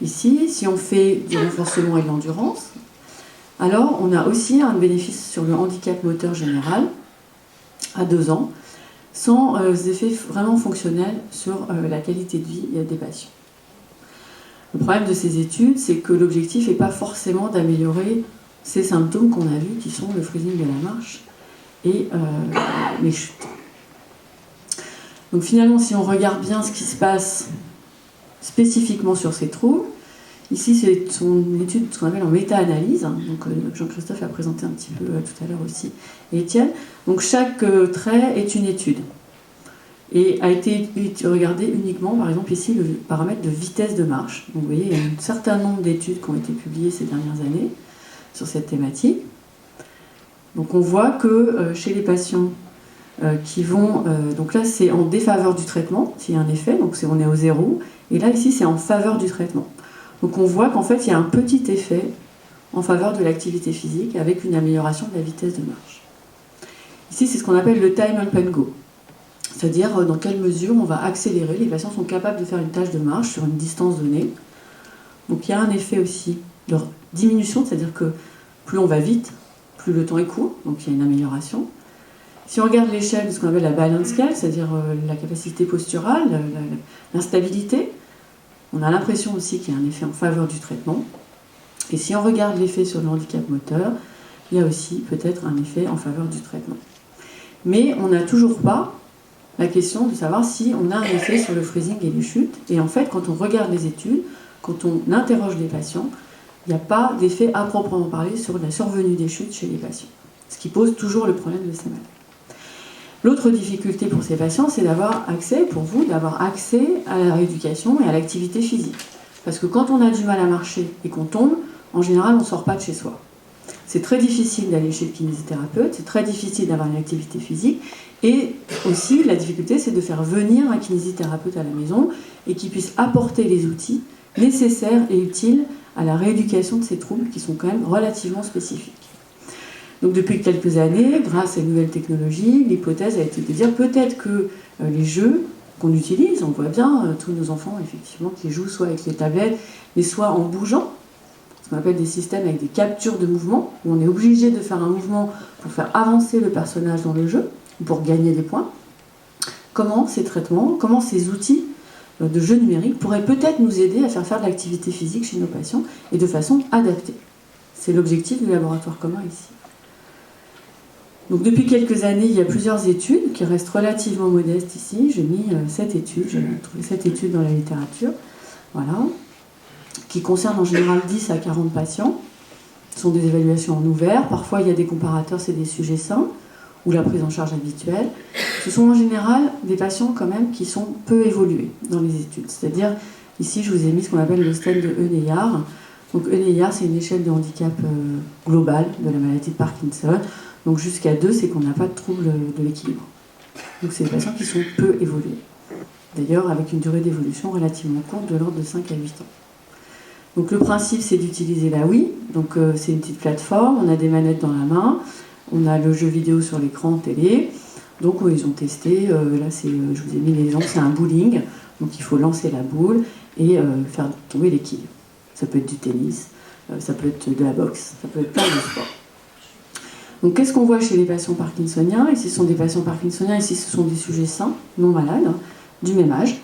Ici, si on fait du renforcement et de l'endurance, alors on a aussi un bénéfice sur le handicap moteur général à 2 ans, sans effets vraiment fonctionnels sur la qualité de vie des patients. Le problème de ces études, c'est que l'objectif n'est pas forcément d'améliorer ces symptômes qu'on a vus, qui sont le freezing de la marche et les chutes. Donc finalement, si on regarde bien ce qui se passe spécifiquement sur ces troubles, ici c'est une étude ce qu'on appelle en méta-analyse, donc Jean-Christophe a présenté un petit peu tout à l'heure aussi, et Étienne. Donc chaque trait est une étude. Et a été regardé uniquement, par exemple ici, le paramètre de vitesse de marche. Donc vous voyez, il y a un certain nombre d'études qui ont été publiées ces dernières années sur cette thématique. Donc on voit que chez les patients qui vont... donc là, c'est en défaveur du traitement, s'il y a un effet, donc on est au 0. Et là, ici, c'est en faveur du traitement. Donc on voit qu'en fait, il y a un petit effet en faveur de l'activité physique avec une amélioration de la vitesse de marche. Ici, c'est ce qu'on appelle le time up and go. C'est-à-dire dans quelle mesure on va accélérer. Les patients sont capables de faire une tâche de marche sur une distance donnée. Donc il y a un effet aussi de diminution, c'est-à-dire que plus on va vite, plus le temps est court, donc il y a une amélioration. Si on regarde l'échelle de ce qu'on appelle la balance scale, c'est-à-dire la capacité posturale, l'instabilité, on a l'impression aussi qu'il y a un effet en faveur du traitement. Et si on regarde l'effet sur le handicap moteur, il y a aussi peut-être un effet en faveur du traitement. Mais on n'a toujours pas la question de savoir si on a un effet sur le freezing et les chutes. Et en fait, quand on regarde les études, quand on interroge les patients, Il n'y a pas d'effet à proprement parler sur la survenue des chutes chez les patients, ce qui pose toujours le problème de ces malades. L'autre difficulté pour ces patients, c'est d'avoir accès à la rééducation et à l'activité physique. Parce que quand on a du mal à marcher et qu'on tombe, en général, on ne sort pas de chez soi. C'est très difficile d'aller chez le kinésithérapeute, c'est très difficile d'avoir une activité physique. Et aussi, la difficulté, c'est de faire venir un kinésithérapeute à la maison et qui puisse apporter les outils nécessaires et utiles à la rééducation de ces troubles qui sont quand même relativement spécifiques. Donc depuis quelques années, grâce à une nouvelle technologie, l'hypothèse a été de dire peut-être que les jeux qu'on utilise, on voit bien tous nos enfants effectivement qui jouent soit avec les tablettes, mais soit en bougeant, ce qu'on appelle des systèmes avec des captures de mouvement, où on est obligé de faire un mouvement pour faire avancer le personnage dans le jeu, pour gagner des points. Comment ces traitements, comment ces outils de jeu numérique pourraient peut-être nous aider à faire de l'activité physique chez nos patients et de façon adaptée. C'est l'objectif du laboratoire commun ici. Donc depuis quelques années, il y a plusieurs études qui restent relativement modestes ici. J'ai mis 7 études, j'ai trouvé 7 études dans la littérature, voilà, qui concernent en général 10 à 40 patients. Ce sont des évaluations en ouvert. Parfois, il y a des comparateurs, c'est des sujets sains ou la prise en charge habituelle. Ce sont en général des patients quand même qui sont peu évolués dans les études. C'est-à-dire, ici, je vous ai mis ce qu'on appelle le stade de Eunéard. Donc Eunéard, c'est une échelle de handicap globale de la maladie de Parkinson. Donc jusqu'à 2, c'est qu'on n'a pas de trouble de l'équilibre. Donc c'est des patients qui sont peu évolués. D'ailleurs, avec une durée d'évolution relativement courte, de l'ordre de 5 à 8 ans. Donc le principe, c'est d'utiliser la Wii. Donc c'est une petite plateforme, on a des manettes dans la main, on a le jeu vidéo sur l'écran télé. Donc ils ont testé, là je vous ai mis l'exemple, c'est un bowling. Donc il faut lancer la boule et faire tomber l'équilibre. Ça peut être du tennis, ça peut être de la boxe, ça peut être plein de sports. Donc qu'est-ce qu'on voit chez les patients parkinsoniens? Ici ce sont des patients parkinsoniens, ici ce sont des sujets sains, non malades, du même âge.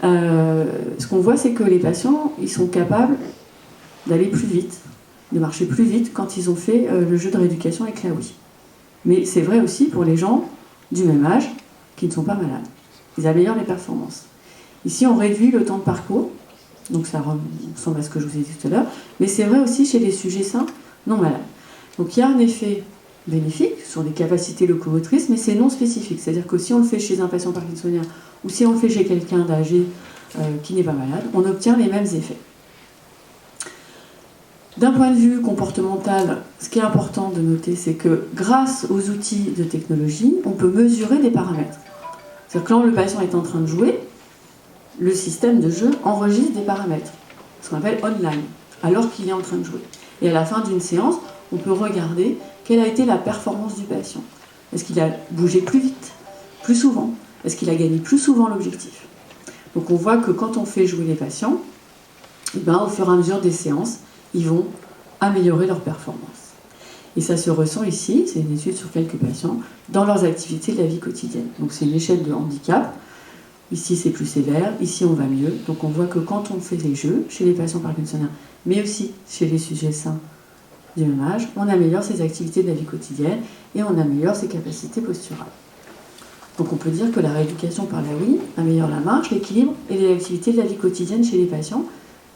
Ce qu'on voit, c'est que les patients, ils sont capables d'aller plus vite, de marcher plus vite quand ils ont fait le jeu de rééducation avec la Wii. Mais c'est vrai aussi pour les gens du même âge qui ne sont pas malades. Ils améliorent les performances. Ici, on réduit le temps de parcours, donc ça ressemble à ce que je vous ai dit tout à l'heure, mais c'est vrai aussi chez les sujets sains non malades. Donc il y a un effet bénéfique sur les capacités locomotrices, mais c'est non spécifique. C'est-à-dire que si on le fait chez un patient parkinsonien ou si on le fait chez quelqu'un d'âgé qui n'est pas malade, on obtient les mêmes effets. D'un point de vue comportemental, ce qui est important de noter, c'est que grâce aux outils de technologie, on peut mesurer des paramètres. C'est-à-dire que quand le patient est en train de jouer, le système de jeu enregistre des paramètres, ce qu'on appelle online, alors qu'il est en train de jouer. Et à la fin d'une séance, on peut regarder quelle a été la performance du patient. Est-ce qu'il a bougé plus vite, plus souvent? Est-ce qu'il a gagné plus souvent l'objectif? Donc on voit que quand on fait jouer les patients, au fur et à mesure des séances, ils vont améliorer leur performance. Et ça se ressent ici, c'est une étude sur quelques patients, dans leurs activités de la vie quotidienne. Donc c'est une échelle de handicap. Ici c'est plus sévère, ici on va mieux. Donc on voit que quand on fait les jeux, chez les patients parkinsoniens, mais aussi chez les sujets sains du même âge, on améliore ses activités de la vie quotidienne et on améliore ses capacités posturales. Donc on peut dire que la rééducation par la Wii améliore la marche, l'équilibre et les activités de la vie quotidienne chez les patients,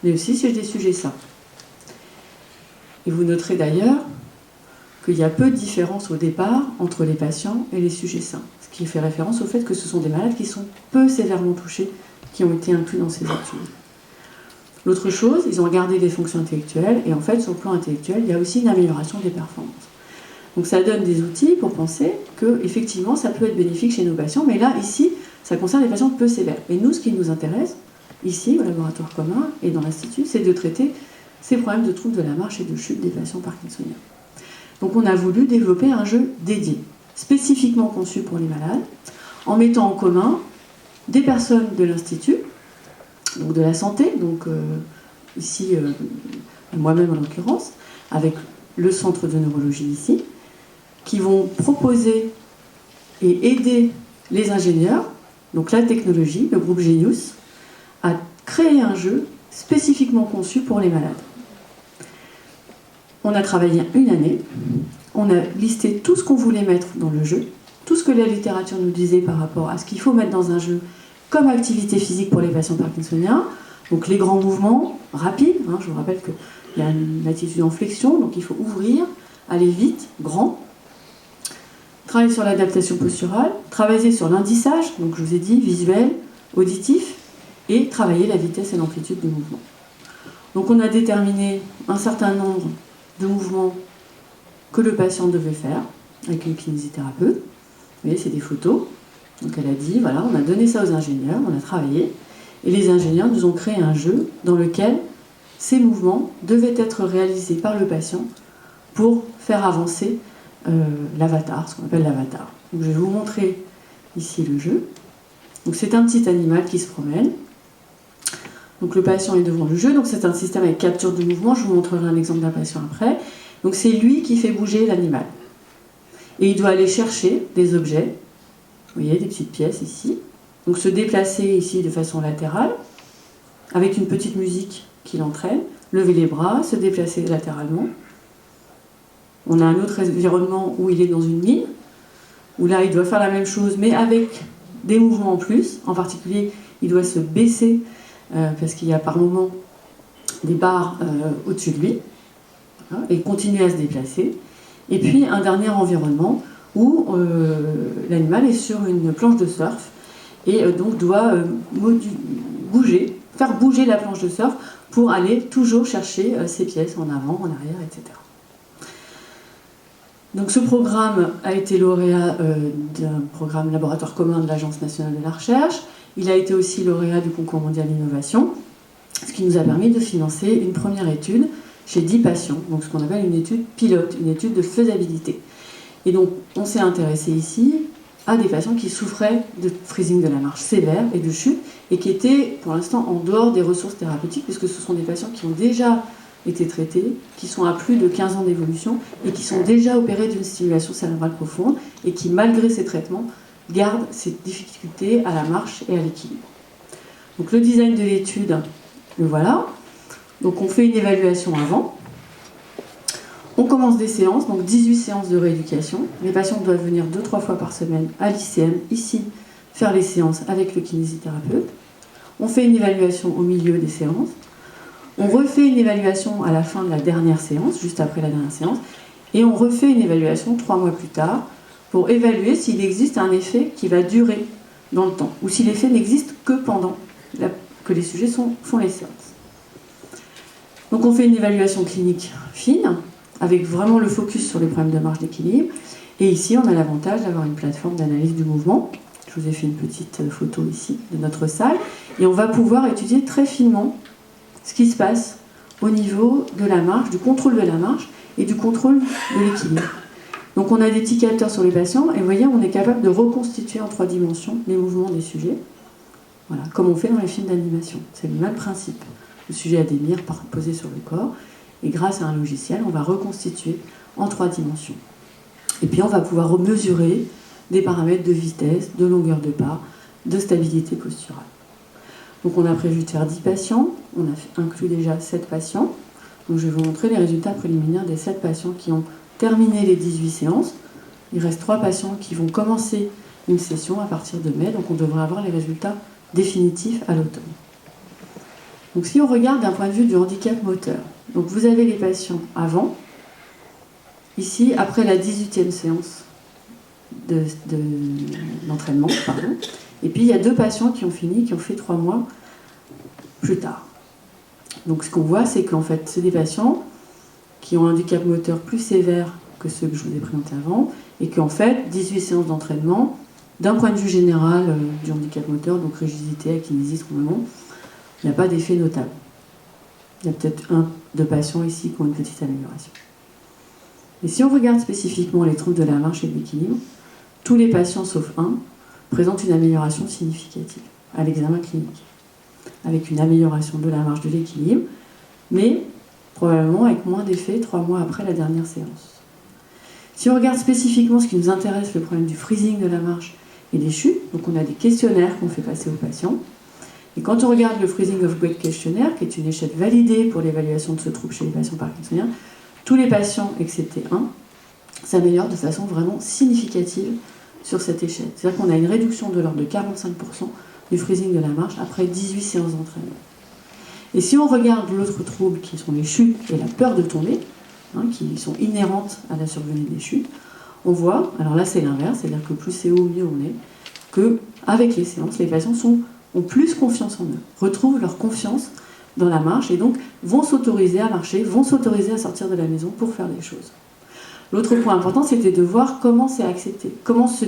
mais aussi chez des sujets sains. Et vous noterez d'ailleurs qu'il y a peu de différence au départ entre les patients et les sujets sains, ce qui fait référence au fait que ce sont des malades qui sont peu sévèrement touchés qui ont été inclus dans ces études. L'autre chose, ils ont regardé les fonctions intellectuelles, et en fait, sur le plan intellectuel, il y a aussi une amélioration des performances. Donc ça donne des outils pour penser que, effectivement, ça peut être bénéfique chez nos patients, mais là, ici, ça concerne les patients peu sévères. Et nous, ce qui nous intéresse, ici, au laboratoire commun et dans l'Institut, c'est de traiter ces problèmes de troubles de la marche et de chute des patients parkinsoniens. Donc on a voulu développer un jeu dédié, spécifiquement conçu pour les malades, en mettant en commun des personnes de l'Institut, donc de la santé, donc ici, moi-même en l'occurrence, avec le centre de neurologie ici, qui vont proposer et aider les ingénieurs, donc la technologie, le groupe Genius, à créer un jeu spécifiquement conçu pour les malades. On a travaillé une année, on a listé tout ce qu'on voulait mettre dans le jeu, tout ce que la littérature nous disait par rapport à ce qu'il faut mettre dans un jeu comme activité physique pour les patients parkinsoniens, donc les grands mouvements rapides, je vous rappelle que Il y a une attitude en flexion, donc il faut ouvrir, aller vite, grand. Travailler sur l'adaptation posturale, travailler sur l'indissage, donc je vous ai dit visuel, auditif, et travailler la vitesse et l'amplitude du mouvement. Donc on a déterminé un certain nombre de mouvements que le patient devait faire avec une kinésithérapeute. Vous voyez, c'est des photos. Donc elle a dit, voilà, on a donné ça aux ingénieurs, on a travaillé, et les ingénieurs nous ont créé un jeu dans lequel ces mouvements devaient être réalisés par le patient pour faire avancer l'avatar, ce qu'on appelle l'avatar. Donc je vais vous montrer ici le jeu. Donc c'est un petit animal qui se promène. Donc le patient est devant le jeu, donc c'est un système avec capture de mouvement. Je vous montrerai un exemple d'un patient après. Donc c'est lui qui fait bouger l'animal. Et il doit aller chercher des objets. Vous voyez, des petites pièces ici. Donc se déplacer ici de façon latérale, avec une petite musique qui l'entraîne. Lever les bras, se déplacer latéralement. On a un autre environnement où il est dans une mine, où là il doit faire la même chose, mais avec des mouvements en plus. En particulier, il doit se baisser, parce qu'il y a par moments des barres au-dessus de lui, et continuer à se déplacer. Et puis un dernier environnement où l'animal est sur une planche de surf, et donc doit bouger, faire bouger la planche de surf pour aller toujours chercher ses pièces en avant, en arrière, etc. Donc ce programme a été lauréat d'un programme laboratoire commun de l'Agence nationale de la recherche. Il a été aussi lauréat du concours mondial d'innovation, ce qui nous a permis de financer une première étude chez 10 patients, donc ce qu'on appelle une étude pilote, une étude de faisabilité. Et donc on s'est intéressé ici à des patients qui souffraient de freezing de la marche sévère et de chute, et qui étaient pour l'instant en dehors des ressources thérapeutiques, puisque ce sont des patients qui ont déjà été traités, qui sont à plus de 15 ans d'évolution et qui sont déjà opérés d'une stimulation cérébrale profonde et qui, malgré ces traitements, gardent ces difficultés à la marche et à l'équilibre. Donc le design de l'étude, le voilà. Donc on fait une évaluation avant. On commence des séances, donc 18 séances de rééducation. Les patients doivent venir 2-3 fois par semaine à l'ICM, ici, faire les séances avec le kinésithérapeute. On fait une évaluation au milieu des séances. On refait une évaluation à la fin de la dernière séance, juste après la dernière séance, et on refait une évaluation 3 mois plus tard pour évaluer s'il existe un effet qui va durer dans le temps, ou si l'effet n'existe que pendant que les sujets font les séances. Donc on fait une évaluation clinique fine, avec vraiment le focus sur les problèmes de marche d'équilibre, et ici on a l'avantage d'avoir une plateforme d'analyse du mouvement. Je vous ai fait une petite photo ici de notre salle, et on va pouvoir étudier très finement ce qui se passe au niveau de la marche, du contrôle de la marche et du contrôle de l'équilibre. Donc on a des petits capteurs sur les patients et vous voyez, on est capable de reconstituer en 3 dimensions les mouvements des sujets, voilà, comme on fait dans les films d'animation. C'est le même principe. Le sujet a des mires posées sur le corps et grâce à un logiciel, on va reconstituer en 3 dimensions. Et puis on va pouvoir mesurer des paramètres de vitesse, de longueur de pas, de stabilité posturale. Donc on a prévu de faire 10 patients, on a inclus déjà 7 patients. Donc je vais vous montrer les résultats préliminaires des 7 patients qui ont terminé les 18 séances. Il reste 3 patients qui vont commencer une session à partir de mai, donc on devrait avoir les résultats définitifs à l'automne. Donc si on regarde d'un point de vue du handicap moteur, donc vous avez les patients avant, ici après la 18e séance d'entraînement, pardon. Et puis il y a 2 patients qui ont fini, qui ont fait 3 mois plus tard. Donc ce qu'on voit, c'est qu'en fait, c'est des patients qui ont un handicap moteur plus sévère que ceux que je vous ai présentés avant, et qu'en fait, 18 séances d'entraînement, d'un point de vue général du handicap moteur, donc rigidité, akinésie, tremblement, il n'y a pas d'effet notable. Il y a peut-être 1-2 patients ici qui ont une petite amélioration. Et si on regarde spécifiquement les troubles de la marche et de l'équilibre, tous les patients sauf un présentent une amélioration significative à l'examen clinique, avec une amélioration de la marche, de l'équilibre, mais probablement avec moins d'effets 3 mois après la dernière séance. Si on regarde spécifiquement ce qui nous intéresse, le problème du freezing de la marche et des chutes, donc on a des questionnaires qu'on fait passer aux patients, et quand on regarde le Freezing of Gait questionnaire, qui est une échelle validée pour l'évaluation de ce trouble chez les patients parkinsoniens, tous les patients, excepté un, s'améliorent de façon vraiment significative sur cette échelle. C'est-à-dire qu'on a une réduction de l'ordre de 45% du freezing de la marche après 18 séances d'entraînement. Et si on regarde l'autre trouble, qui sont les chutes et la peur de tomber, qui sont inhérentes à la survenue des chutes, on voit, alors là c'est l'inverse, c'est-à-dire que plus c'est haut, mieux on est, qu'avec les séances, les patients ont plus confiance en eux, retrouvent leur confiance dans la marche et donc vont s'autoriser à marcher, vont s'autoriser à sortir de la maison pour faire des choses. L'autre point important, c'était de voir comment c'est accepté, comment ce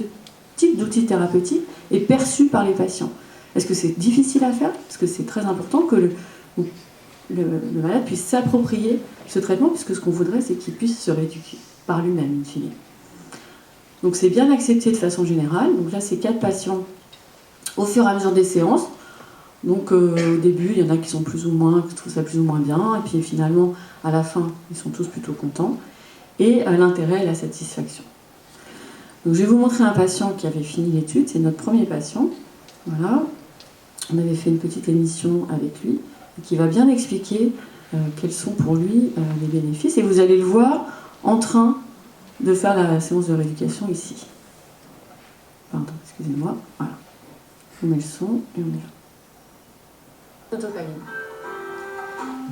type d'outil thérapeutique est perçu par les patients. Est-ce que c'est difficile à faire? Parce que c'est très important que le malade puisse s'approprier ce traitement, puisque ce qu'on voudrait, c'est qu'il puisse se rééduquer par lui-même, in fine. Donc c'est bien accepté de façon générale. Donc là, c'est 4 patients au fur et à mesure des séances. Donc au début, il y en a qui sont plus ou moins, qui trouvent ça plus ou moins bien, et puis finalement, à la fin, ils sont tous plutôt contents. Et l'intérêt et la satisfaction. Donc je vais vous montrer un patient qui avait fini l'étude, c'est notre premier patient. Voilà. On avait fait une petite émission avec lui, qui va bien expliquer quels sont pour lui les bénéfices. Et vous allez le voir en train de faire la séance de rééducation ici. Pardon, excusez-moi. Voilà. On met le son et on est là. Autopamine.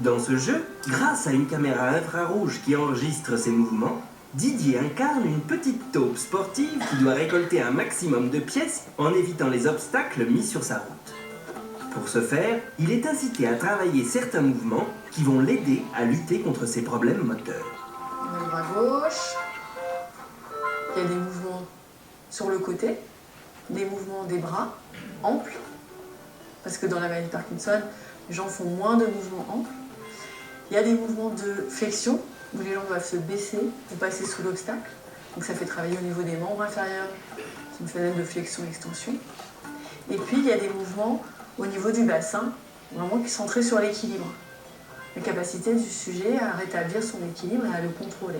Dans ce jeu, grâce à une caméra infrarouge qui enregistre ses mouvements, Didier incarne une petite taupe sportive qui doit récolter un maximum de pièces en évitant les obstacles mis sur sa route. Pour ce faire, il est incité à travailler certains mouvements qui vont l'aider à lutter contre ses problèmes moteurs. On a le bras gauche, il y a des mouvements sur le côté, des mouvements des bras amples, parce que dans la maladie de Parkinson, les gens font moins de mouvements amples. Il y a des mouvements de flexion, où les gens doivent se baisser pour passer sous l'obstacle. Donc ça fait travailler au niveau des membres inférieurs, c'est une phénomène de flexion-extension. Et puis il y a des mouvements au niveau du bassin, vraiment qui sont centrés sur l'équilibre. La capacité du sujet à rétablir son équilibre et à le contrôler.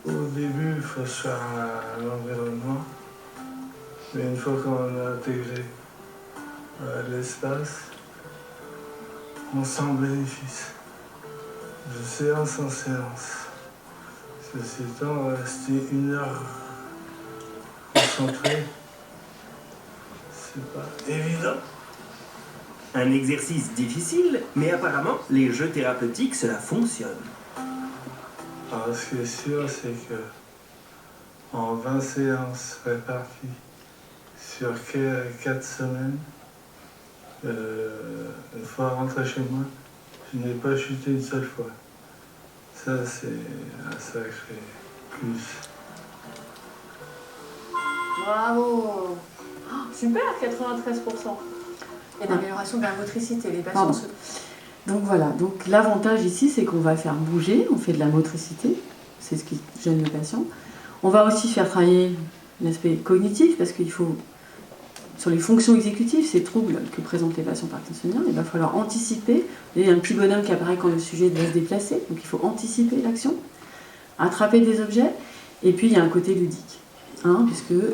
Au début, il faut se faire l'environnement, mais une fois qu'on a intégré l'espace, on sent le bénéfice. De séance en séance. Ceci étant, rester 1 heure concentré, c'est pas évident. Un exercice difficile, mais apparemment, les jeux thérapeutiques, cela fonctionne. Alors, ce qui est sûr, c'est que en 20 séances réparties sur 4 semaines, une fois rentré chez moi, je n'ai pas chuté une seule fois. Ça, c'est un sacré plus. Bravo! Oh, super, 93%. Et d'amélioration de la motricité, les patients. Donc voilà, donc l'avantage ici, c'est qu'on va faire bouger, on fait de la motricité, c'est ce qui gêne le patient. On va aussi faire travailler l'aspect cognitif, parce qu'il faut, sur les fonctions exécutives, ces troubles que présentent les patients parkinsoniens, il va falloir anticiper. Il y a un petit bonhomme qui apparaît quand le sujet doit se déplacer, donc il faut anticiper l'action, attraper des objets, et puis il y a un côté ludique.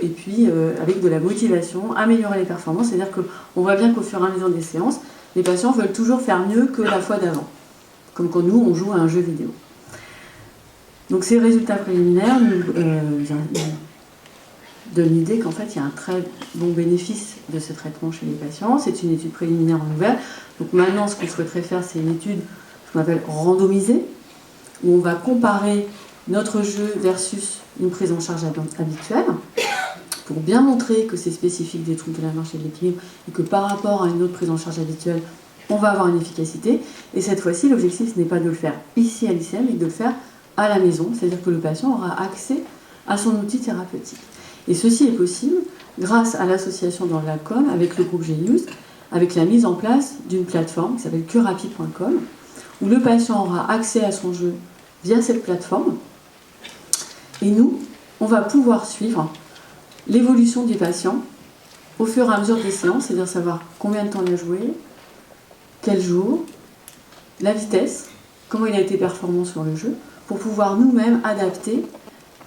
Et puis avec de la motivation, améliorer les performances, c'est-à-dire qu'on voit bien qu'au fur et à mesure des séances, les patients veulent toujours faire mieux que la fois d'avant, comme quand nous on joue à un jeu vidéo. Donc ces résultats préliminaires nous donnent l'idée qu'en fait il y a un très bon bénéfice de ce traitement chez les patients. C'est une étude préliminaire en ouvert. Donc maintenant ce qu'on souhaiterait faire, c'est une étude qu'on appelle randomisée, où on va comparer notre jeu versus une prise en charge habituelle, pour bien montrer que c'est spécifique des troubles de la marche et de l'équilibre, et que par rapport à une autre prise en charge habituelle, on va avoir une efficacité. Et cette fois-ci, l'objectif, ce n'est pas de le faire ici à l'ICM, mais de le faire à la maison, c'est-à-dire que le patient aura accès à son outil thérapeutique. Et ceci est possible grâce à l'association dans l'ACOM avec le groupe Genius, avec la mise en place d'une plateforme qui s'appelle curapi.com, où le patient aura accès à son jeu via cette plateforme. Et nous, on va pouvoir suivre l'évolution du patient au fur et à mesure des séances, c'est-à-dire savoir combien de temps il a joué, quel jour, la vitesse, comment il a été performant sur le jeu, pour pouvoir nous-mêmes adapter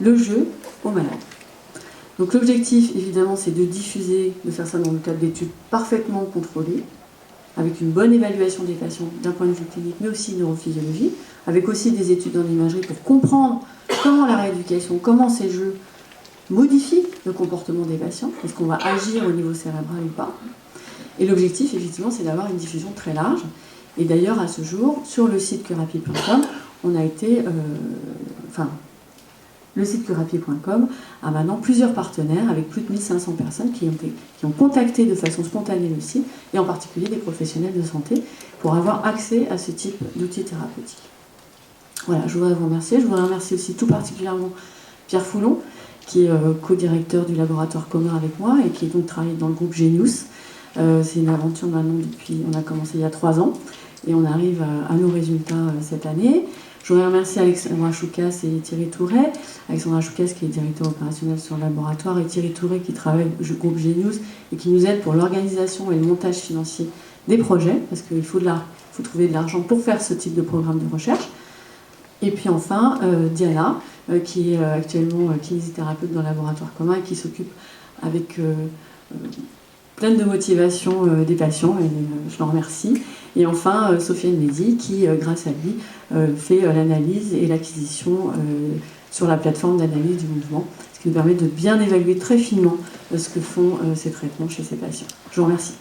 le jeu au malade. Donc l'objectif, évidemment, c'est de diffuser, de faire ça dans le cadre d'études parfaitement contrôlées, avec une bonne évaluation des patients d'un point de vue clinique, mais aussi neurophysiologique, avec aussi des études en imagerie pour comprendre comment la rééducation, comment ces jeux modifient le comportement des patients, est-ce qu'on va agir au niveau cérébral ou pas. Et l'objectif, effectivement, c'est d'avoir une diffusion très large Et d'ailleurs, à ce jour, sur le site curapi.com, on a été... le site curapi.com a maintenant plusieurs partenaires avec plus de 1500 personnes qui ont contacté de façon spontanée le site, et en particulier des professionnels de santé, pour avoir accès à ce type d'outils thérapeutiques. Voilà, je voudrais vous remercier. Je voudrais remercier aussi tout particulièrement Pierre Foulon, qui est co-directeur du laboratoire commun avec moi et qui donc travaille dans le groupe Genius. C'est une aventure maintenant on a commencé il y a 3 ans et on arrive à nos résultats cette année. Je voudrais remercier Alexandra Choucas et Thierry Touret. Alexandra Choucas qui est directeur opérationnel sur le laboratoire et Thierry Touret qui travaille au groupe Genius et qui nous aide pour l'organisation et le montage financier des projets, parce qu'il faut trouver de l'argent pour faire ce type de programme de recherche. Et puis enfin, Diana, qui est actuellement kinésithérapeute dans le laboratoire commun et qui s'occupe avec pleine de motivation des patients, et je l'en remercie. Et enfin, Sofiane Mehdi, qui, grâce à lui, fait l'analyse et l'acquisition sur la plateforme d'analyse du mouvement, ce qui nous permet de bien évaluer très finement ce que font ces traitements chez ces patients. Je vous remercie.